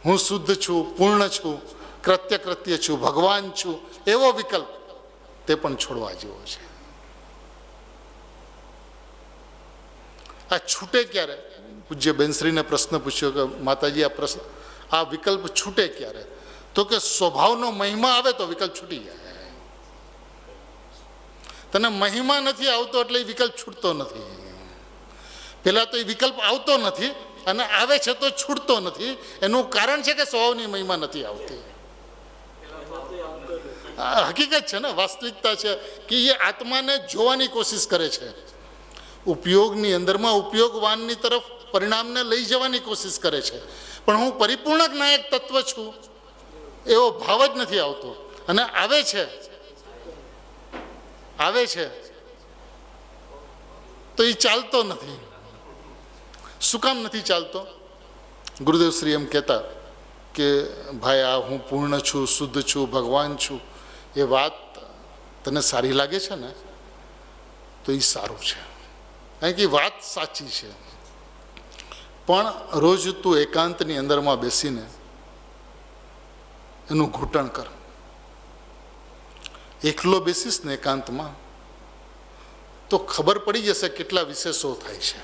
હું શુદ્ધ છું, પૂર્ણ છું, કૃત્ય કૃત્ય છું, ભગવાન છું એવો વિકલ્પ તે પણ છોડવા જેવો છે. આ છૂટે ક્યારે? પૂજ્ય બેનશ્રીને પ્રશ્ન પૂછ્યો કે માતાજી આ વિકલ્પ છૂટે ક્યારે? તો કે સ્વભાવનો મહિમા આવે તો વિકલ્પ છૂટી જાય. તને મહિમા નથી આવતો એટલે એ વિકલ્પ છૂટતો નથી. પહેલા તો એ વિકલ્પ આવતો નથી અને આવે છે તો છૂટતો નથી. એનું કારણ છે કે સ્વભાવની મહિમા નથી આવતી. હકીકત છે ને, વાસ્તવિકતા છે કે એ આત્માને જોવાની કોશિશ કરે છે. ઉપયોગની અંદરમાં ઉપયોગવાનની તરફ પરિણામને લઈ જવાની કોશિશ કરે છે. પણ હું પરિપૂર્ણ જ્ઞાયક તત્વ છું એવો ભાવ જ નથી આવતો. અને આવે છે તો એ ચાલતો નથી. શું કામ નથી ચાલતો? ગુરુદેવ શ્રી એમ કહેતા કે ભાઈ આ હું પૂર્ણ છું, શુદ્ધ છું, ભગવાન છું એ વાત તને સારી લાગે છે ને તો એ સારું છે, કારણ કે વાત સાચી છે. પણ રોજ તું એકાંતની અંદરમાં બેસીને એનું ઘૂંટણ કર. એકલો બેસીશ ને એકાંતમાં તો ખબર પડી જશે કેટલા વિશેષો થાય છે.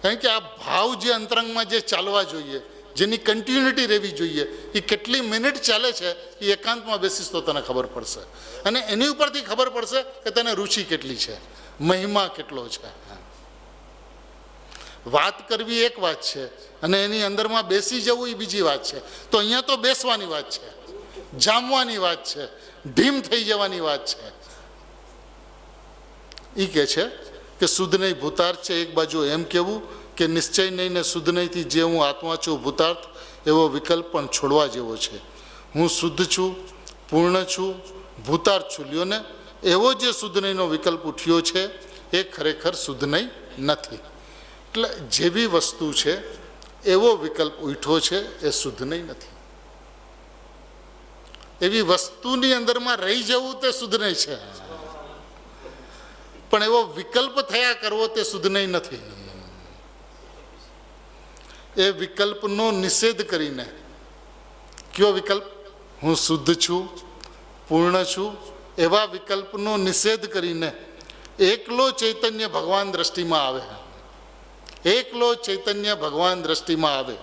કારણ કે આ ભાવ જે અંતરંગમાં જે ચાલવા જોઈએ, જેની કન્ટિન્યુટી રહેવી જોઈએ, એ કેટલી મિનિટ ચાલે છે એ એકાંતમાં બેસીશ તો તને ખબર પડશે. અને એની ઉપરથી ખબર પડશે કે તને રુચિ કેટલી છે, મહિમા કેટલો છે. વાત કરવી એક વાત છે અને એની અંદરમાં બેસી જવું એ બીજી વાત છે. તો અહીંયા તો બેસવાની વાત છે, જામવાની વાત છે, ઢીમ થઈ જવાની વાત છે. એ કહે છે કે શુદ્ધ નહીં ભૂતાર્થ છે. એક બાજુ એમ કહેવું કે નિશ્ચય નહીં ને શુદ્ધ નહીંથી જે હું આત્મા છું ભૂતાર્થ એવો વિકલ્પ પણ છોડવા જેવો છે. હું શુદ્ધ છું, પૂર્ણ છું, ભૂતાર્થ છું લ્યો ને એવો જે શુદ્ધ નહીંનો વિકલ્પ ઉઠ્યો છે એ ખરેખર શુદ્ધ નહીં નથી. એટલે જેવી વસ્તુ છે એવો વિકલ્પ ઉઠ્યો છે એ શુદ્ધ નહીં નથી. એવી વસ્તુની અંદરમાં રહી જવું તે શુદ્ધ નહીં છે, પણ એવો વિકલ્પ થયા કરવો તે શુદ્ધ નહીં નથી. એ વિકલ્પનો નિષેધ કરીને, કયો વિકલ્પ? હું શુદ્ધ છું, પૂર્ણ છું એવા વિકલ્પનો નિષેધ કરીને એકલો ચૈતન્ય ભગવાન દ્રષ્ટિમાં આવે. એકલો ચૈતન્ય ભગવાન દ્રષ્ટિમાં આવે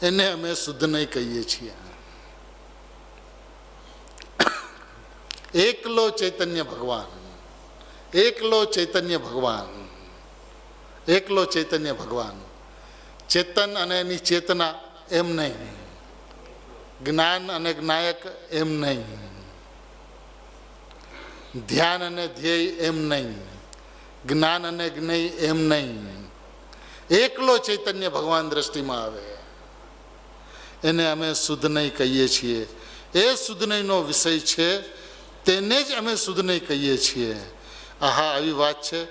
એને અમે શુદ્ધ નહીં કહીએ છીએ. એકલો ચૈતન્ય ભગવાન, એકલો ચૈતન્ય ભગવાન, એકલો ચૈતન્ય ભગવાન. ચેતન અને એની ચેતના એમ નહીં, જ્ઞાન અને જ્ઞાયક એમ નહીં, ધ્યાન અને ધ્યેય એમ નહીં, જ્ઞાન અને જ્ઞેય એમ નહીં. એકલો ચૈતન્ય ભગવાન દ્રષ્ટિમાં આવે એને અમે શુદ્ધ નહીં કહીએ છીએ. એ શુદ્ધ નહીંનો વિષય છે તેને જ અમે શુદ્ધ નહીં કહીએ છીએ. આહા આવી વાત છે.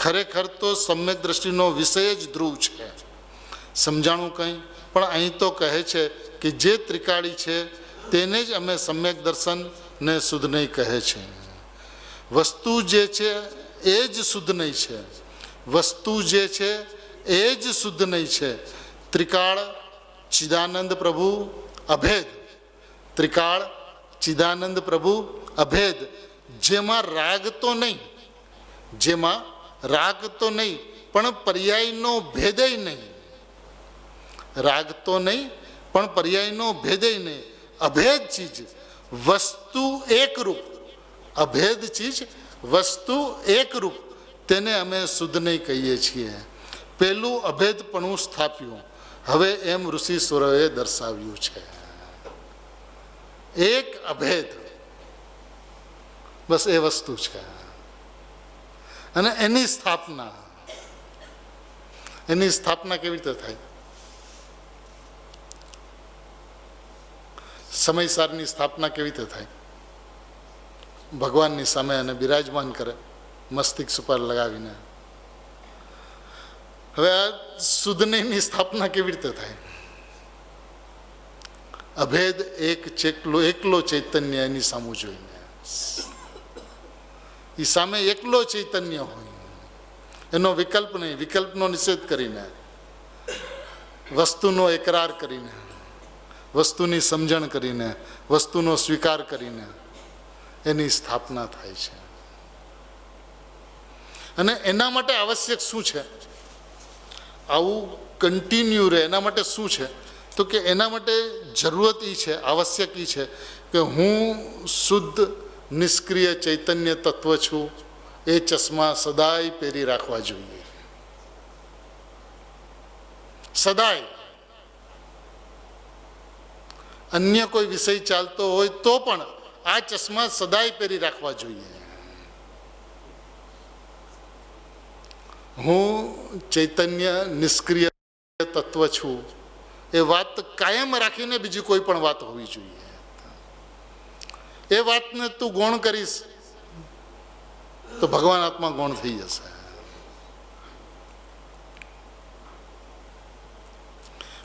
ખરેખર તો સમ્યક દ્રષ્ટિનો વિષય જ ધ્રુવ છે. સમજાણું કંઈ પણ અહીં તો કહે છે કે જે ત્રિકાળી છે તેને જ અમે સમ્યક દર્શન ને શુદ્ધ નહીં કહે છે. વસ્તુ જે છે એ જ શુદ્ધ નહીં છે. વસ્તુ જે છે એ જ શુદ્ધ નહીં છે. ત્રિકાળ ચિદાનંદ પ્રભુ અભેદ, ત્રિકાળ ચિદાનંદ પ્રભુ અભેદ, જેમાં રાગ તો નહીં, જેમાં રાગ તો નહીં પણ પર્યાયનો ભેદય નહીં. રાગ તો નહીં પણ પર્યાયનો ભેદય નહીં. અભેદ ચીજ વસ્તુ એકરૂપ, અભેદ ચીજ વસ્તુ એકરૂપ, તેને અમે શુદ્ધ નહીં કહીએ છીએ. પેલું અભેદપણું સ્થાપ્યું. હવે એમ ઋષિશ્વરોએ દર્શાવ્યું છે. એક અભેદ, બસ એ વસ્તુ છે. અને એની સ્થાપના કેવી રીતે થાય? સમયસારની સ્થાપના કેવી રીતે થાય? ભગવાનની સામે અને બિરાજમાન કરે મસ્તિષ્ક ઉપર લગાવીને. હવે આ શુદ્ધની સ્થાપના કેવી રીતે થાય? અભેદ એકલો ચૈતન્ય એની સામું જોઈને, એ સામે એકલો ચૈતન્ય હોય, એનો વિકલ્પ નહીં, વિકલ્પનો નિષેધ કરીને, વસ્તુનો એકરાર કરીને, વસ્તુની સમજણ કરીને, વસ્તુનો સ્વીકાર કરીને એની સ્થાપના થાય છે. અને એના માટે આવશ્યક શું છે? આવું કન્ટિન્યુ રહે એના માટે શું છે? તો કે એના માટે જરૂરત એ છે, આવશ્યક એ છે કે હું શુદ્ધ નિષ્ક્રિય ચૈતન્ય તત્વ છું. એ ચશ્મા સદાય પહેરી રાખવા જોઈએ, સદાય. અન્ય કોઈ વિષય ચાલતો હોય તો પણ આ ચશ્મા સદાય પહેરી રાખવા જોઈએ. હું ચૈતન્ય નિષ્ક્રિય તત્વ છું એ વાત કાયમ રાખીને બીજી કોઈ પણ વાત હોવી જોઈએ. એ વાતને તું ગૌણ કરીશ તો ભગવાન આત્મા ગૌણ થઈ જશે.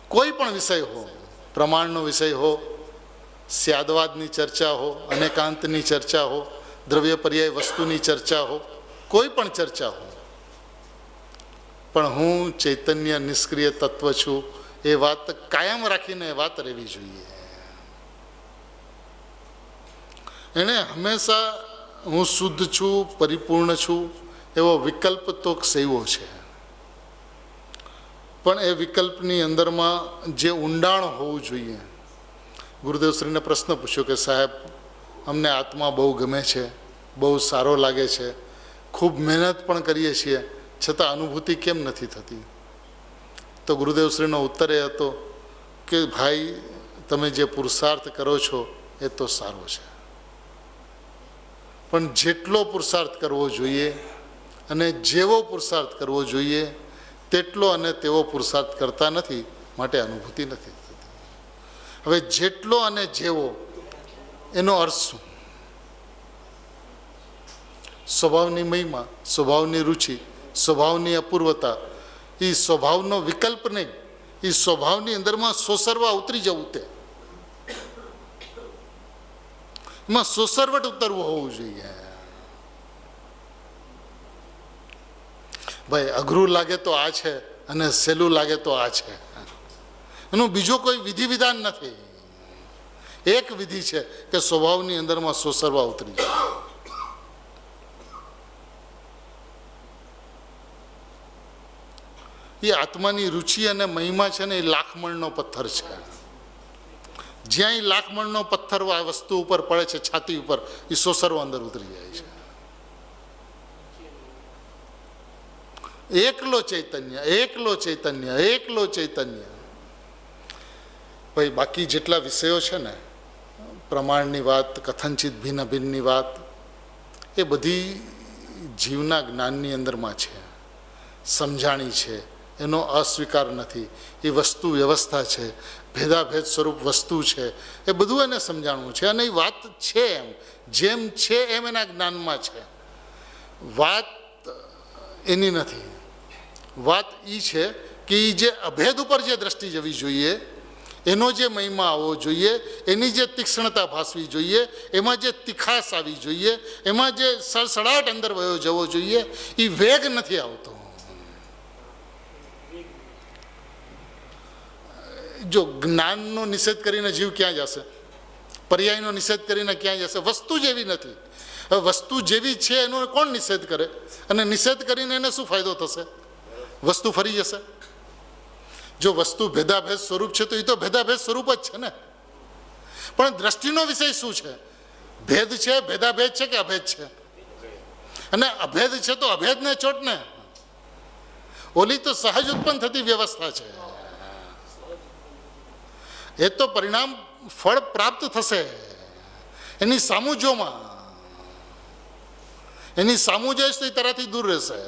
કોઈ પણ વિષય હો, પ્રમાણનો વિષય હો, સ્યાદવાદની ચર્ચા હો, અનેકાંતની ચર્ચા હો, દ્રવ્ય પર્યાય વસ્તુની ચર્ચા હો, કોઈ પણ ચર્ચા હો, પણ હું ચૈતન્ય નિષ્ક્રિય તત્વ છું એ વાત કાયમ રાખીને વાત રહેવી જોઈએ. એણે હંમેશા હું શુદ્ધ છું, પરિપૂર્ણ છું એવો વિકલ્પ તો સેવો છે, પણ એ વિકલ્પની અંદરમાં જે ઊંડાણ હોવું જોઈએ. ગુરુદેવશ્રીને પ્રશ્ન પૂછ્યો કે સાહેબ, અમને આત્મા બહુ ગમે છે, બહુ સારો લાગે છે, ખૂબ મહેનત પણ કરીએ છીએ, છતાં અનુભૂતિ કેમ નથી થતી? તો ગુરુદેવશ્રીનો ઉત્તર એ હતો કે ભાઈ, તમે જે પુરુષાર્થ કરો છો એ તો સારો છે, પણ જેટલો પુરુષાર્થ કરવો જોઈએ અને જેવો પુરુષાર્થ કરવો જોઈએ તેટલો અને તેવો પુરુષાર્થ કરતા નથી, માટે અનુભૂતિ નથી થતી. હવે જેટલો અને જેવો એનો અર્થ શું? સ્વભાવની મહિમા, સ્વભાવની રુચિ, સ્વભાવની અપૂર્વતા, એ સ્વભાવનો વિકલ્પ નહીં, એ સ્વભાવની અંદરમાં સોસરવા ઉતરી જવું, તે એમાં સોસરવટ ઉતરવું હોવું જોઈએ. ભાઈ, અઘરું લાગે તો આ છે અને સહેલું લાગે તો આ છે, એનું બીજો કોઈ વિધિ વિધાન નથી. એક વિધિ છે કે સ્વભાવની અંદરમાં સોસરવા ઉતરી જાય. એ આત્માની રુચિ અને મહિમા છે ને, એ લાખમણનો પથ્થર છે. જ્યાં એ લાખમણનો પથ્થર આ વસ્તુ ઉપર પડે છે, છાતી ઉપર, એ સોસરવો અંદર ઉતરી જાય છે. એકલો ચૈતન્ય, એકલો ચૈતન્ય, એકલો ચૈતન્ય. ભાઈ, બાકી જેટલા વિષયો છે ને, પ્રમાણની વાત, કથનચિત ભિન્ન ભિન્નની વાત, એ બધી જીવના જ્ઞાનની અંદરમાં છે, સમજાણી છે, એનો અસ્વીકાર નથી. એ વસ્તુ વ્યવસ્થા છે, ભેદાભેદ સ્વરૂપ વસ્તુ છે, એ બધું એને સમજાણવું છે. અને એ વાત છે એમ, જેમ છે એમ એના જ્ઞાનમાં છે. વાત એની નથી. વાત એ છે કે એ જે અભેદ ઉપર જે દ્રષ્ટિ જવી જોઈએ, એનો જે મહિમા આવવો જોઈએ, એની જે તીક્ષ્ણતા ભાસવી જોઈએ, એમાં જે તીખાસ આવી જોઈએ, એમાં જે સડસડાટ અંદર વયો જવો જોઈએ, એ વેગ નથી આવતો. જો જ્ઞાનનો નિષેધ કરીને જીવ ક્યાં જશે? પર્યાયનો નિષેધ કરીને ક્યાં જશે? વસ્તુ જેવી નથી. હવે વસ્તુ જેવી છે એનો કોણ નિષેધ કરે? અને નિષેધ કરીને એને શું ફાયદો થશે? વસ્તુ ફરી જશે. જો વસ્તુ ભેદાભેદ સ્વરૂપ છે તો એ તો ભેદાભેદ સ્વરૂપ જ છે ને. પણ દ્રષ્ટિનો વિષય શું છે? ભેદ છે, ભેદાભેદ છે કે અભેદ છે? અને અભેદ છે તો અભેદને ચોટ ને. ઓલી તો સહજ ઉત્પન્ન થતી વ્યવસ્થા છે. એ તો પરિણામ ફળ પ્રાપ્ત થશે એની સામું જોમાં. એની સામું જોઈશ તો એ તારાથી દૂર રહેશે.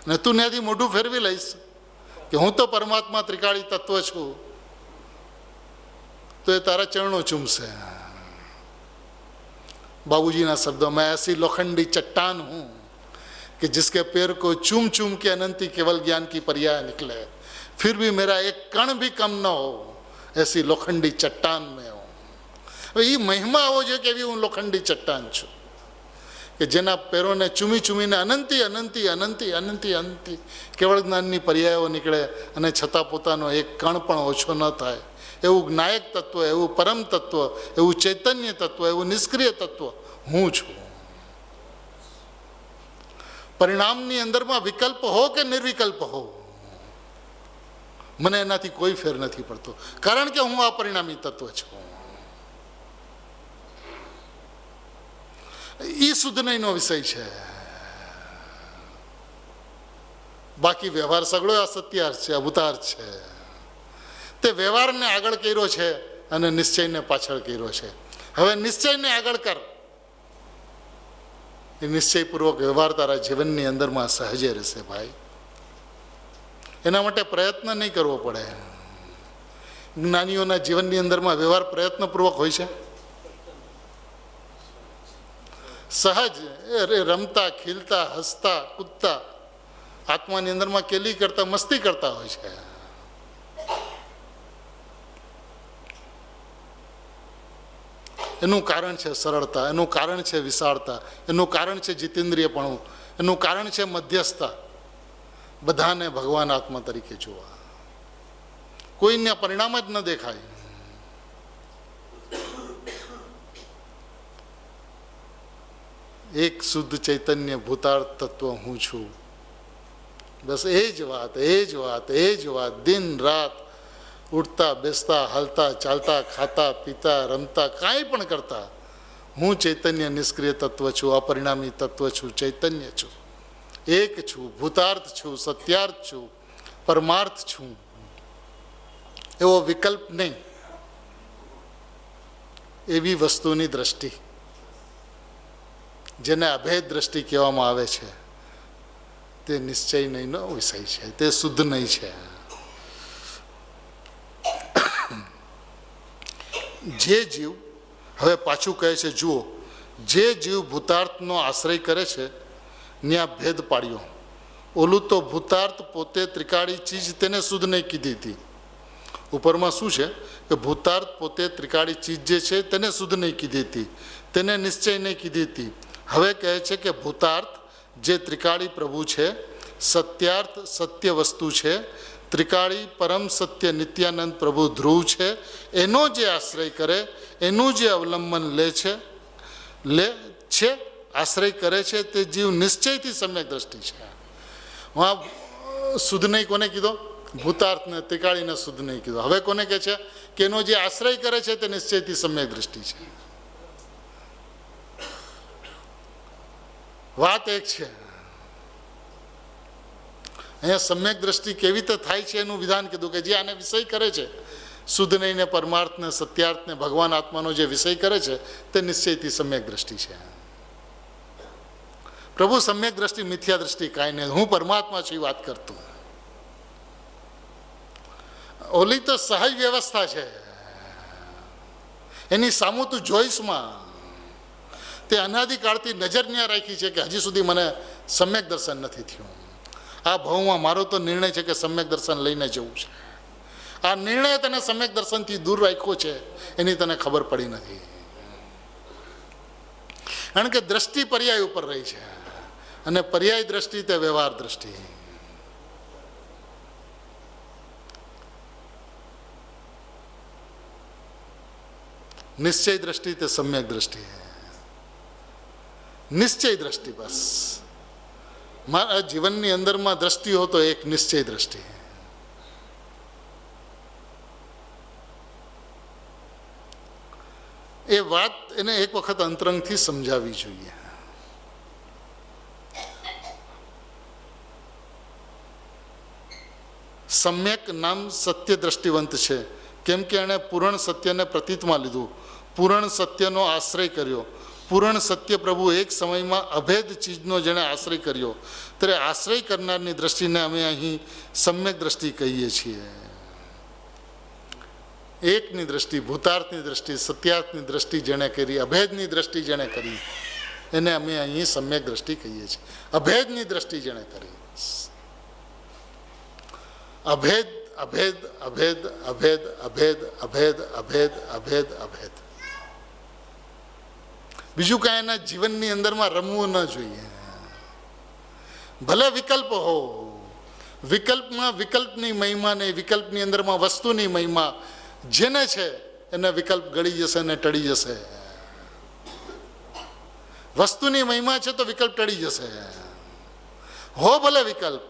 ને તું ત્યાંથી મોઢું ફેરવી લઈશ કે હું તો પરમાત્મા ત્રિકાળી તત્વ છું, તો એ તારા ચરણો ચૂમશે. बाबूजी शब्दों में ऐसी लोखंडी चट्टान हूं कि जिसके पैर को चूम चूम के अनंती केवल ज्ञान की पर्याय निकले, फिर भी मेरा एक कण भी कम न हो, ऐसी लोखंडी चट्टान में हूं. ये महिमा हो जो कि हूँ लोखंडी चट्टान छू कि जेना पैरों ने चूमी चूमीने अनंती अनंती अनंती अनंती अनंती केवल ज्ञाननी पर्यायो निकले અને છતાં પોતાનો એક કણ પણ ઓછો ન થાય એવું જ્ઞાયક તત્વ, એવું પરમ તત્વ, એવું ચૈતન્ય તત્વ, એવું નિષ્ક્રિય તત્વ હું છું. પરિણામની અંદરમાં વિકલ્પ હો કે નિર્વિકલ્પ હો, મને એનાથી કોઈ ફેર નથી પડતો, કારણ કે હું અપરિણામી તત્વ છું. એ શુદ્ધ નહીંનો વિષય છે. બાકી વ્યવહાર સગળો અસત્યાર્થ છે, અભૂતાર્થ છે. તે વ્યવહારને આગળ કર્યો છે અને નિશ્ચયને પાછળ કર્યો છે. હવે નિશ્ચયને આગળ કર. એ નિશ્ચયપૂર્વક વ્યવહાર તારા જીવનની અંદરમાં સહજે રહેશે ભાઈ. એના માટે પ્રયત્ન નહીં કરવો પડે. જ્ઞાનીઓના જીવનની અંદરમાં વ્યવહાર પ્રયત્નપૂર્વક હોય છે. સહજ રમતા, ખીલતા, હસતા, કૂદતા, આત્માની અંદરમાં કેલી કરતા, મસ્તી કરતા હોય છે. એનું કારણ છે સરળતા, એનું કારણ છે વિશાળતા, એનું કારણ છે જીતેન્દ્રિયપણું, એનું કારણ છે મધ્યસ્થતા. બધાને ભગવાન આત્મા તરીકે જોવા, કોઈને પરિણામ જ ન દેખાય. એક શુદ્ધ ચૈતન્ય ભૂતાર્થ તત્વ હું છું. બસ એ જ વાત, એ જ વાત, એ જ વાત. દિન રાત ઉઠતા, બેસતા, હાલતા, ચાલતા, ખાતા, પીતા, રમતા, કાંઈ પણ કરતા હું ચૈતન્ય નિષ્ક્રિય તત્વ છું, અપરિણામી તત્વ છું, ચૈતન્ય છું, એક છું, ભૂતાર્થ છું, સત્યાર્થ છું, પરમાર્થ છું. એવો વિકલ્પ નહીં. એવી વસ્તુની દ્રષ્ટિ જેને અભેદ દ્રષ્ટિ કહેવામાં આવે છે, તે નિશ્ચય નહીંનો વિષય છે, તે શુદ્ધ નહીં છે. જે જીવ, હવે પાછું કહે છે, જુઓ, જે જીવ ભૂતાર્થનો આશ્રય કરે છે ત્યાં ભેદ પાડ્યો. ઓલું તો ભૂતાર્થ પોતે ત્રિકાળી ચીજ, તેને શુદ્ધ નહીં કીધી હતી. ઉપરમાં શું છે કે ભૂતાર્થ પોતે ત્રિકાળી ચીજ જે છે તેને શુદ્ધ નહીં કીધી હતી, તેને નિશ્ચય નહીં કીધી હતી. હવે કહે છે કે ભૂતાર્થ જે ત્રિકાળી પ્રભુ છે, સત્યાર્થ સત્ય વસ્તુ છે, ત્રિકાળી પરમ સત્ય નિત્યાનંદ પ્રભુ ધ્રુવ છે, એનો જે આશ્રય કરે, એનું જે અવલંબન લે છે, આશ્રય કરે છે, તે જીવ નિશ્ચયથી સમ્યક દ્રષ્ટિ છે. વहाँ શુદ્ધ નહીં કોને કીધો? ભૂતાર્થને, ત્રિકાળીને શુદ્ધ નહીં કીધો. હવે કોને કહે છે કે એનો જે આશ્રય કરે છે તે નિશ્ચયથી સમ્યક દ્રષ્ટિ છે. વાત એક છે. અહીંયા સમ્યક દ્રષ્ટિ કેવી રીતે થાય છે એનું વિધાન કીધું કે જે આને વિષય કરે છે, શુદ્ધ નહીંને, પરમાર્થને, સત્યાર્થને, ભગવાન આત્માનો જે વિષય કરે છે તે નિશ્ચયથી સમ્યક દ્રષ્ટિ છે. પ્રભુ સમ્યક દ્રષ્ટિ, મિથ્યા દ્રષ્ટિ કાંઈ નહીં. હું પરમાત્મા છું એ વાત કરતું. ઓલી તો સહજ વ્યવસ્થા છે, એની સામું તું જોઈશમાં તે અનાદિકાળથી નજર ન્યા રાખી છે કે હજી સુધી મને સમ્યક દર્શન નથી થયું. આ ભાવમાં મારો તો નિર્ણય છે કે સમ્યક દર્શન લઈને જવું છે. આ નિર્ણય તને સમ્યક દર્શનથી દૂર રાખ્યો છે એની તને ખબર પડી નથી. કારણ કે દ્રષ્ટિ પર્યાય ઉપર રહી છે અને પર્યાય દ્રષ્ટિ તે વ્યવહાર દ્રષ્ટિ. નિશ્ચય દ્રષ્ટિ તે સમ્યક દ્રષ્ટિ. નિશ્ચય દ્રષ્ટિ બસ મારા જીવનની અંદરમાં દ્રષ્ટિ હો તો એક નિશ્ચય દ્રષ્ટિ. એ વાત એને એક વખત અંતરંગથી સમજાવવી જોઈએ. સમ્યક નામ સત્ય દ્રષ્ટિવંત છે કેમ કે એણે પૂર્ણ સત્યને પ્રતીતમાં લીધું, પૂર્ણ સત્યનો આશ્રય કર્યો. પૂર્ણ સત્ય પ્રભુ એક સમયમાં અભેદ ચીજનો જેણે આશ્રય કર્યો, ત્યારે આશ્રય કરનારની દ્રષ્ટિને અમે અહીં સમ્યક દ્રષ્ટિ કહીએ છીએ. એકની દ્રષ્ટિ, ભૂતાર્થની દ્રષ્ટિ, સત્યાર્થની દ્રષ્ટિ જેણે કરી, અભેદની દ્રષ્ટિ જેણે કરી એને અમે અહીં સમ્યક દ્રષ્ટિ કહીએ છીએ. અભેદની દ્રષ્ટિ જેણે કરી, અભેદ અભેદ અભેદ અભેદ અભેદ અભેદ અભેદ અભેદ અભેદ. બીજું કાંઈ એના જીવનની અંદરમાં રમવું ન જોઈએ. ભલે વિકલ્પ હો, વિકલ્પમાં વિકલ્પની મહિમા નહીં, વિકલ્પની અંદરમાં વસ્તુની મહિમા. જેને છે એને વિકલ્પ ગળી જશે ને ટળી જશે. વસ્તુની મહિમા છે તો વિકલ્પ ટળી જશે. હો ભલે વિકલ્પ,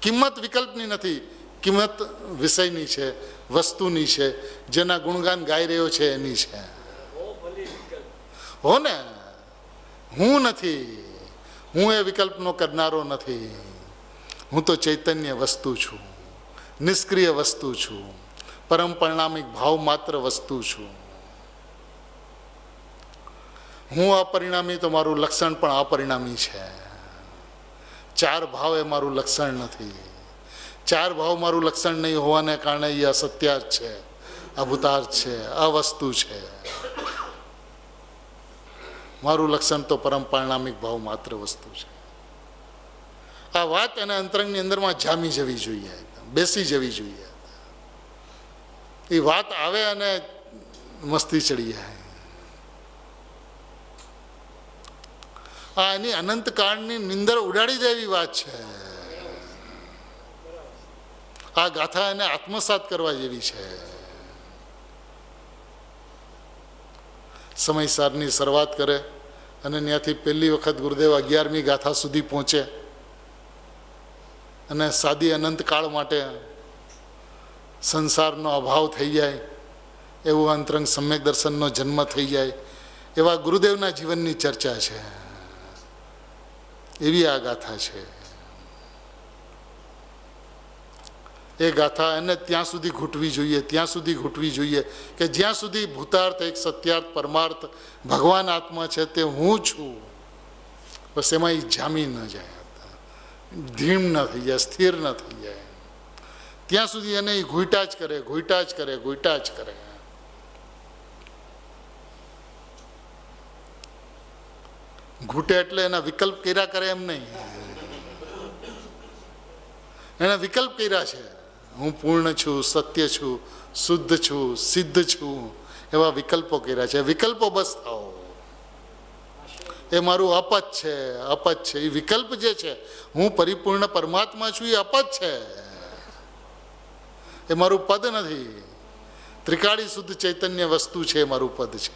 કિંમત વિકલ્પની નથી, કિંમત વિષયની છે, વસ્તુની છે, જેના ગુણગાન ગાઈ રહ્યો છે એની છે. હો ને, હું નથી, હું એ વિકલ્પનો કરનારો નથી. હું તો ચૈતન્ય વસ્તુ છું, નિષ્ક્રિય વસ્તુ છું, પરમ પરિણામિક ભાવ માત્ર વસ્તુ છું. હું અપરિણામી તો મારું લક્ષણ પણ અપરિણામી છે. ચાર ભાવ એ મારું લક્ષણ નથી. ચાર ભાવ મારું લક્ષણ નહીં હોવાને કારણે એ અસત્યાર્થ છે, અભૂતાર્થ છે, અવસ્તુ છે. મારું લક્ષણ તો પરમ પરિણામિક ભાવ માત્ર વસ્તુ છે. આ વાત એને અંતરંગની અંદરમાં જામી જવી જોઈએ, બેસી જવી જોઈએ. એ વાત આવે અને મસ્તી ચડી જાય. આ એની અનંતકાળની નિંદર ઉડાડી દેવી વાત છે. આ ગાથા એને આત્મસાત કરવા જેવી છે. સમયસારની શરૂઆત કરે અને ત્યાંથી પહેલી વખત ગુરુદેવ 11મી ગાથા સુધી પહોંચે અને સાદી અનંતકાળ માટે સંસારનો અભાવ થઈ જાય એવું અંતરંગ સમ્યક દર્શનનો જન્મ થઈ જાય એવા ગુરુદેવના જીવનની ચર્ચા છે. એવી આ ગાથા છે. એ ગાથા એને ત્યાં સુધી ઘૂંટવી જોઈએ, ત્યાં સુધી ઘૂંટવી જોઈએ કે જ્યાં સુધી ભૂતાર્થ એક સત્યાર્થ પરમાર્થ ભગવાન આત્મા છે તે હું છું, બસ એમાં એ જામી ન જાય, ધીમ ન થઈ જાય, સ્થિર ન થઈ જાય. ત્યાં સુધી એને એ ઘૂંટા જ કરે, ઘૂંટા જ કરે, ઘૂંટા જ કરે. ઘૂંટે એટલે એના વિકલ્પ કર્યા કરે એમ નહીં, એના વિકલ્પ કર્યા છે. હું પૂર્ણ છું, સત્ય છું, શુદ્ધ છું, સિદ્ધ છું, એવા વિકલ્પો કર્યા છે. વિકલ્પો બસ થાઓ. એ મારું અપદ છે, અપદ છે. એ વિકલ્પ જે છે, હું પરિપૂર્ણ પરમાત્મા છું, એ અપદ છે, એ મારું પદ નથી. ત્રિકાળી શુદ્ધ ચૈતન્ય વસ્તુ છે, એ મારું પદ છે.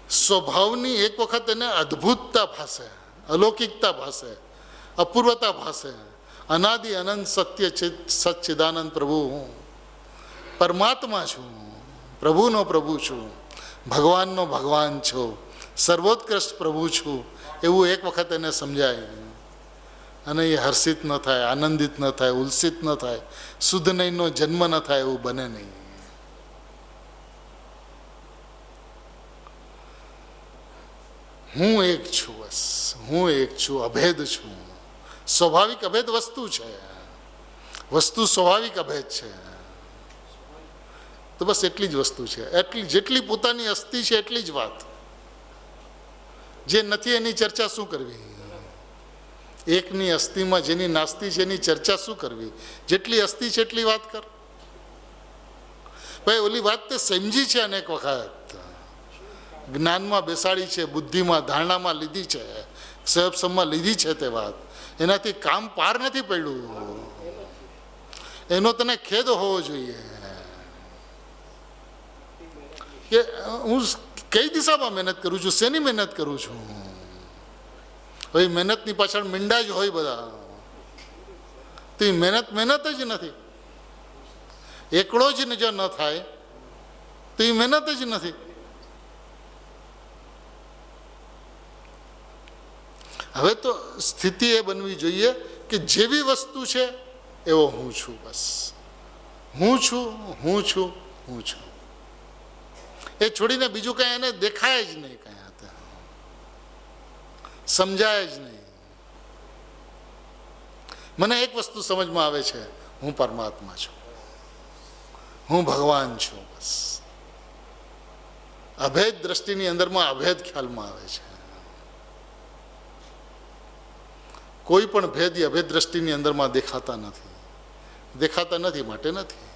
સ્વભાવની એક વખત એને અદ્ભુતતા ભાસે, અલૌકિકતા ભાસે, અપૂર્વતા ભાસે. અનાદિ અનંત સત્ય સચ્ચિદાનંદ પ્રભુ હું પરમાત્મા છું, પ્રભુનો પ્રભુ છું, ભગવાનનો ભગવાન છું, સર્વોત્કૃષ્ટ પ્રભુ છું, એવું એક વખત એને સમજાય અને એ હર્ષિત ન થાય, આનંદિત ન થાય, ઉલ્સિત ન થાય, શુદ્ધ નહીંનો જન્મ ન થાય એવું બને નહીં. હું એક છું, બસ હું એક છું, અભેદ છું. સ્વાભાવિક અભેદ વસ્તુ છે, વસ્તુ સ્વાભાવિક અભેદ છે. તો બસ એટલી જ વસ્તુ છે. એટલી જેટલી પોતાની અસ્થિ છે એટલી જ વાત. જે નથી એની ચર્ચા શું કરવી? એકની અસ્થિમાં જેની નાસ્તિ છે એની ચર્ચા શું કરવી? જેટલી અસ્થિ છે એટલી વાત કર ભાઈ. ઓલી વાત તે સમજી છે અનેક વખત, જ્ઞાનમાં બેસાડી છે, બુદ્ધિમાં ધારણામાં લીધી છે, સહબસમમાં લીધી છે. તે વાત એનાથી કામ પાર નથી પડ્યું. એનો તને ખેદ હોવો જોઈએ કે હું કઈ દિશામાં મહેનત કરું છું, શેની મહેનત કરું છું. ભાઈ મહેનતની પાછળ મીંડા જ હોય બધા. તો એ મહેનત જ નથી. એકડો જ જો ન થાય તો એ મહેનત જ નથી. હવે તો સ્થિતિ એ બનવી જોઈએ કે જેવી વસ્તુ છે એવો હું છું. બસ હું છું, હું છું, હું છું. એ છોડીને બીજું કાંઈ એને દેખાય જ નહીં, કાંઈ સમજાય જ નહીં. મને એક વસ્તુ સમજમાં આવે છે, હું પરમાત્મા છું, હું ભગવાન છું. બસ અભેદ દ્રષ્ટિની અંદરમાં અભેદ ખ્યાલમાં આવે છે. કોઈ પણ ભેદ એ અભેદ દ્રષ્ટિની અંદરમાં દેખાતા નથી. દેખાતા નથી માટે નથી.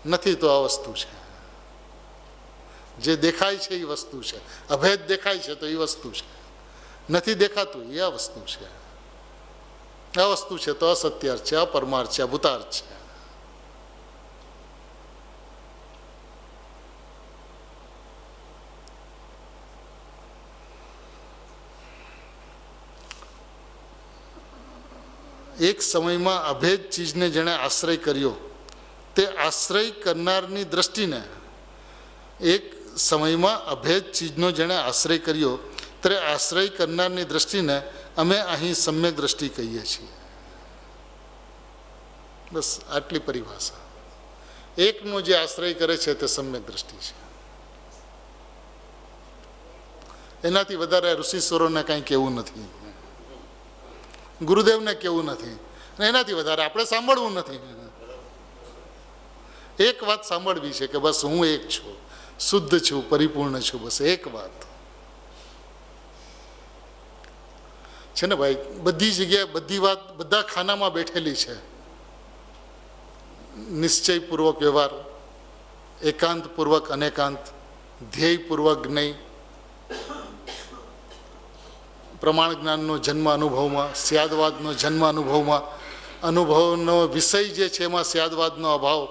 નથી તો આ વસ્તુ છે. જે દેખાય છે એ વસ્તુ છે. અભેદ દેખાય છે તો એ વસ્તુ છે. નથી દેખાતું એ આ વસ્તુ છે. આ વસ્તુ છે તો અસત્યાર્થ છે, અપરમાર્થ છે, ભૂતાર્થ છે. એક સમયમાં અભેદ ચીજને જેણે આશ્રય કર્યો તે આશ્રય કરનારની દ્રષ્ટિને, એક સમયમાં અભેદ ચીજનો જેણે આશ્રય કર્યો ત્યારે આશ્રય કરનારની દ્રષ્ટિને અમે અહીં સમ્યક દ્રષ્ટિ કહીએ છીએ. બસ આટલી પરિભાષા. એકનો જે આશ્રય કરે છે તે સમ્યક દ્રષ્ટિ છે. એનાથી વધારે ઋષિશ્વરોને કાંઈ કહેવું નથી, ગુરુદેવને કહેવું નથી, અને એનાથી વધારે આપણે સાંભળવું નથી. એક વાત સાંભળવી છે કે બસ હું એક છું, શુદ્ધ છું, પરિપૂર્ણ છું. બસ એક વાત છે ને ભાઈ. બધી જગ્યાએ બધી વાત બધા ખાનામાં બેઠેલી છે. નિશ્ચયપૂર્વક વ્યવહાર, એકાંતપૂર્વક અનેકાંત, ધ્યેયપૂર્વક જ્ઞેય, પ્રમાણ જ્ઞાનનો જન્મ અનુભવમાં, સ્યાદવાદનો જન્મ અનુભવમાં, અનુભવનો વિષય જે છે એમાં સ્યાદવાદનો અભાવ.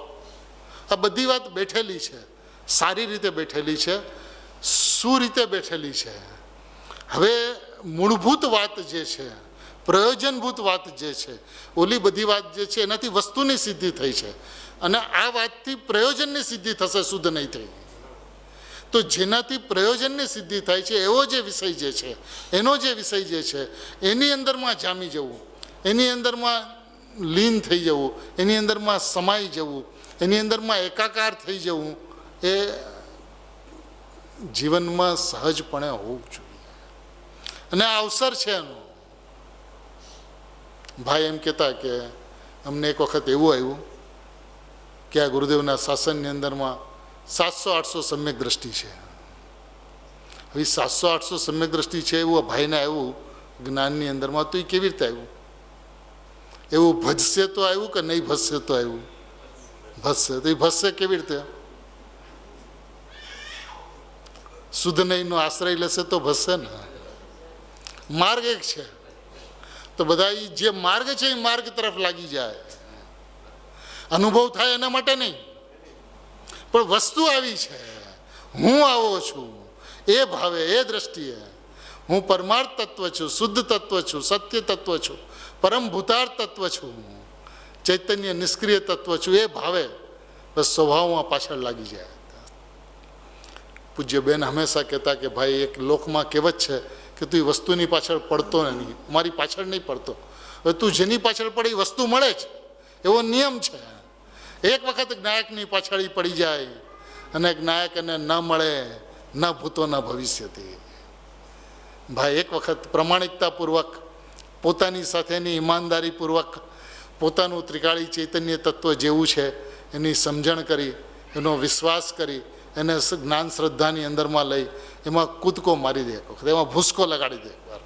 આ બધી વાત બેઠેલી છે. સારી રીતે બેઠેલી છે, શું રીતે બેઠેલી છે. હવે મૂળભૂત વાત જે છે, પ્રયોજનભૂત વાત જે છે, ઓલી બધી વાત જે છે એનાથી વસ્તુની સિદ્ધિ થઈ છે, અને આ વાતથી પ્રયોજનની સિદ્ધિ થશે, શુદ્ધ નહીં થઈ. તો જેનાથી પ્રયોજનની સિદ્ધિ થાય છે એવો જે વિષય જે છે, એનો જે વિષય જે છે એની અંદરમાં જામી જવું, એની અંદરમાં લીન થઈ જવું, એની અંદરમાં સમાઈ જવું, એની અંદરમાં એકાકાર થઈ જવું, એ જીવનમાં સહજપણે હોવું જોઈએ. અને આ અવસર છે એનો. ભાઈ એમ કહેતા કે અમને એક વખત એવું આવ્યું કે આ ગુરુદેવના શાસનની અંદરમાં 700-800 સમ્યક દ્રષ્ટિ છે. હવે 700-800 સમ્યક દ્રષ્ટિ છે એવું ભાઈને આવ્યું જ્ઞાનની અંદરમાં, તો એ કેવી રીતે આવ્યું? એવું ભજશે તો આવ્યું કે નહીં ભજશે તો આવ્યું? ભજશે. તો એ ભજશે કેવી રીતે? શુદ્ધ નહીંનો આશ્રય લેશે તો ભજશે ને. માર્ગ એક છે તો બધા જે માર્ગ છે એ માર્ગ તરફ લાગી જાય. અનુભવ થાય એના માટે નહીં, પણ વસ્તુ આવી છે, હું આવો છું એ ભાવે, એ દ્રષ્ટિએ. હું પરમાર્થ તત્વ છું, શુદ્ધ તત્વ છું, સત્ય તત્વ છું, પરમ ભૂતાર્થ તત્વ છું, ચૈતન્ય નિષ્ક્રિય તત્વ છું, એ ભાવે બસ સ્વભાવમાં પાછળ લાગી જાય. પૂજ્ય બેન હંમેશા કહેતા કે ભાઈ એક લોકમાં કહેવત છે કે તું વસ્તુની પાછળ પડતો નહીં, મારી પાછળ નહીં પડતો. હવે તું જેની પાછળ પડી વસ્તુ મળે જ, એવો નિયમ છે. એક વખત જ્ઞાયકની પાછળ પડી જાય અને જ્ઞાયક એને ન મળે, ન ભૂતો ન ભવિષ્યથી. ભાઈ એક વખત પ્રમાણિકતાપૂર્વક, પોતાની સાથેની ઈમાનદારીપૂર્વક પોતાનું ત્રિકાળી ચૈતન્ય તત્વ જેવું છે એની સમજણ કરી એનો વિશ્વાસ કરી એને જ્ઞાન શ્રદ્ધાની અંદરમાં લઈ એમાં કૂદકો મારી દે, એક વખત એમાં ભૂસકો લગાડી દે એકવાર,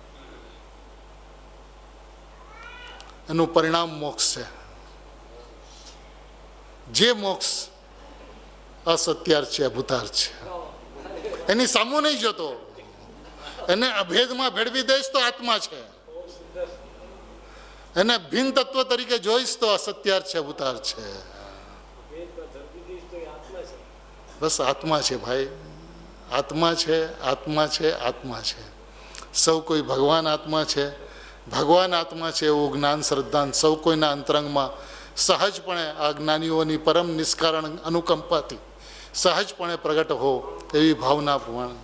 એનું પરિણામ મોક્ષ છે. જે મોક્ષ અસત્યાર છે, અભૂતાર છે, એની સામું નહીં જોતો, એને અભેદમાં ભેળવી દઈશ તો આત્મા છે, એને ભિન્ન તત્વ તરીકે જોઈશ તો અસત્યાર છે, અભૂતાર છે. બસ આત્મા છે ભાઈ, આત્મા છે, આત્મા છે, આત્મા છે. સૌ કોઈ ભગવાન આત્મા છે, ભગવાન આત્મા છે એવું જ્ઞાન શ્રદ્ધાન સૌ કોઈના અંતરંગમાં સહજપણે આ જ્ઞાનીઓની પરમ નિષ્કારણ અનુકંપાથી સહજપણે પ્રગટ હો એવી ભાવના પ્રમાણે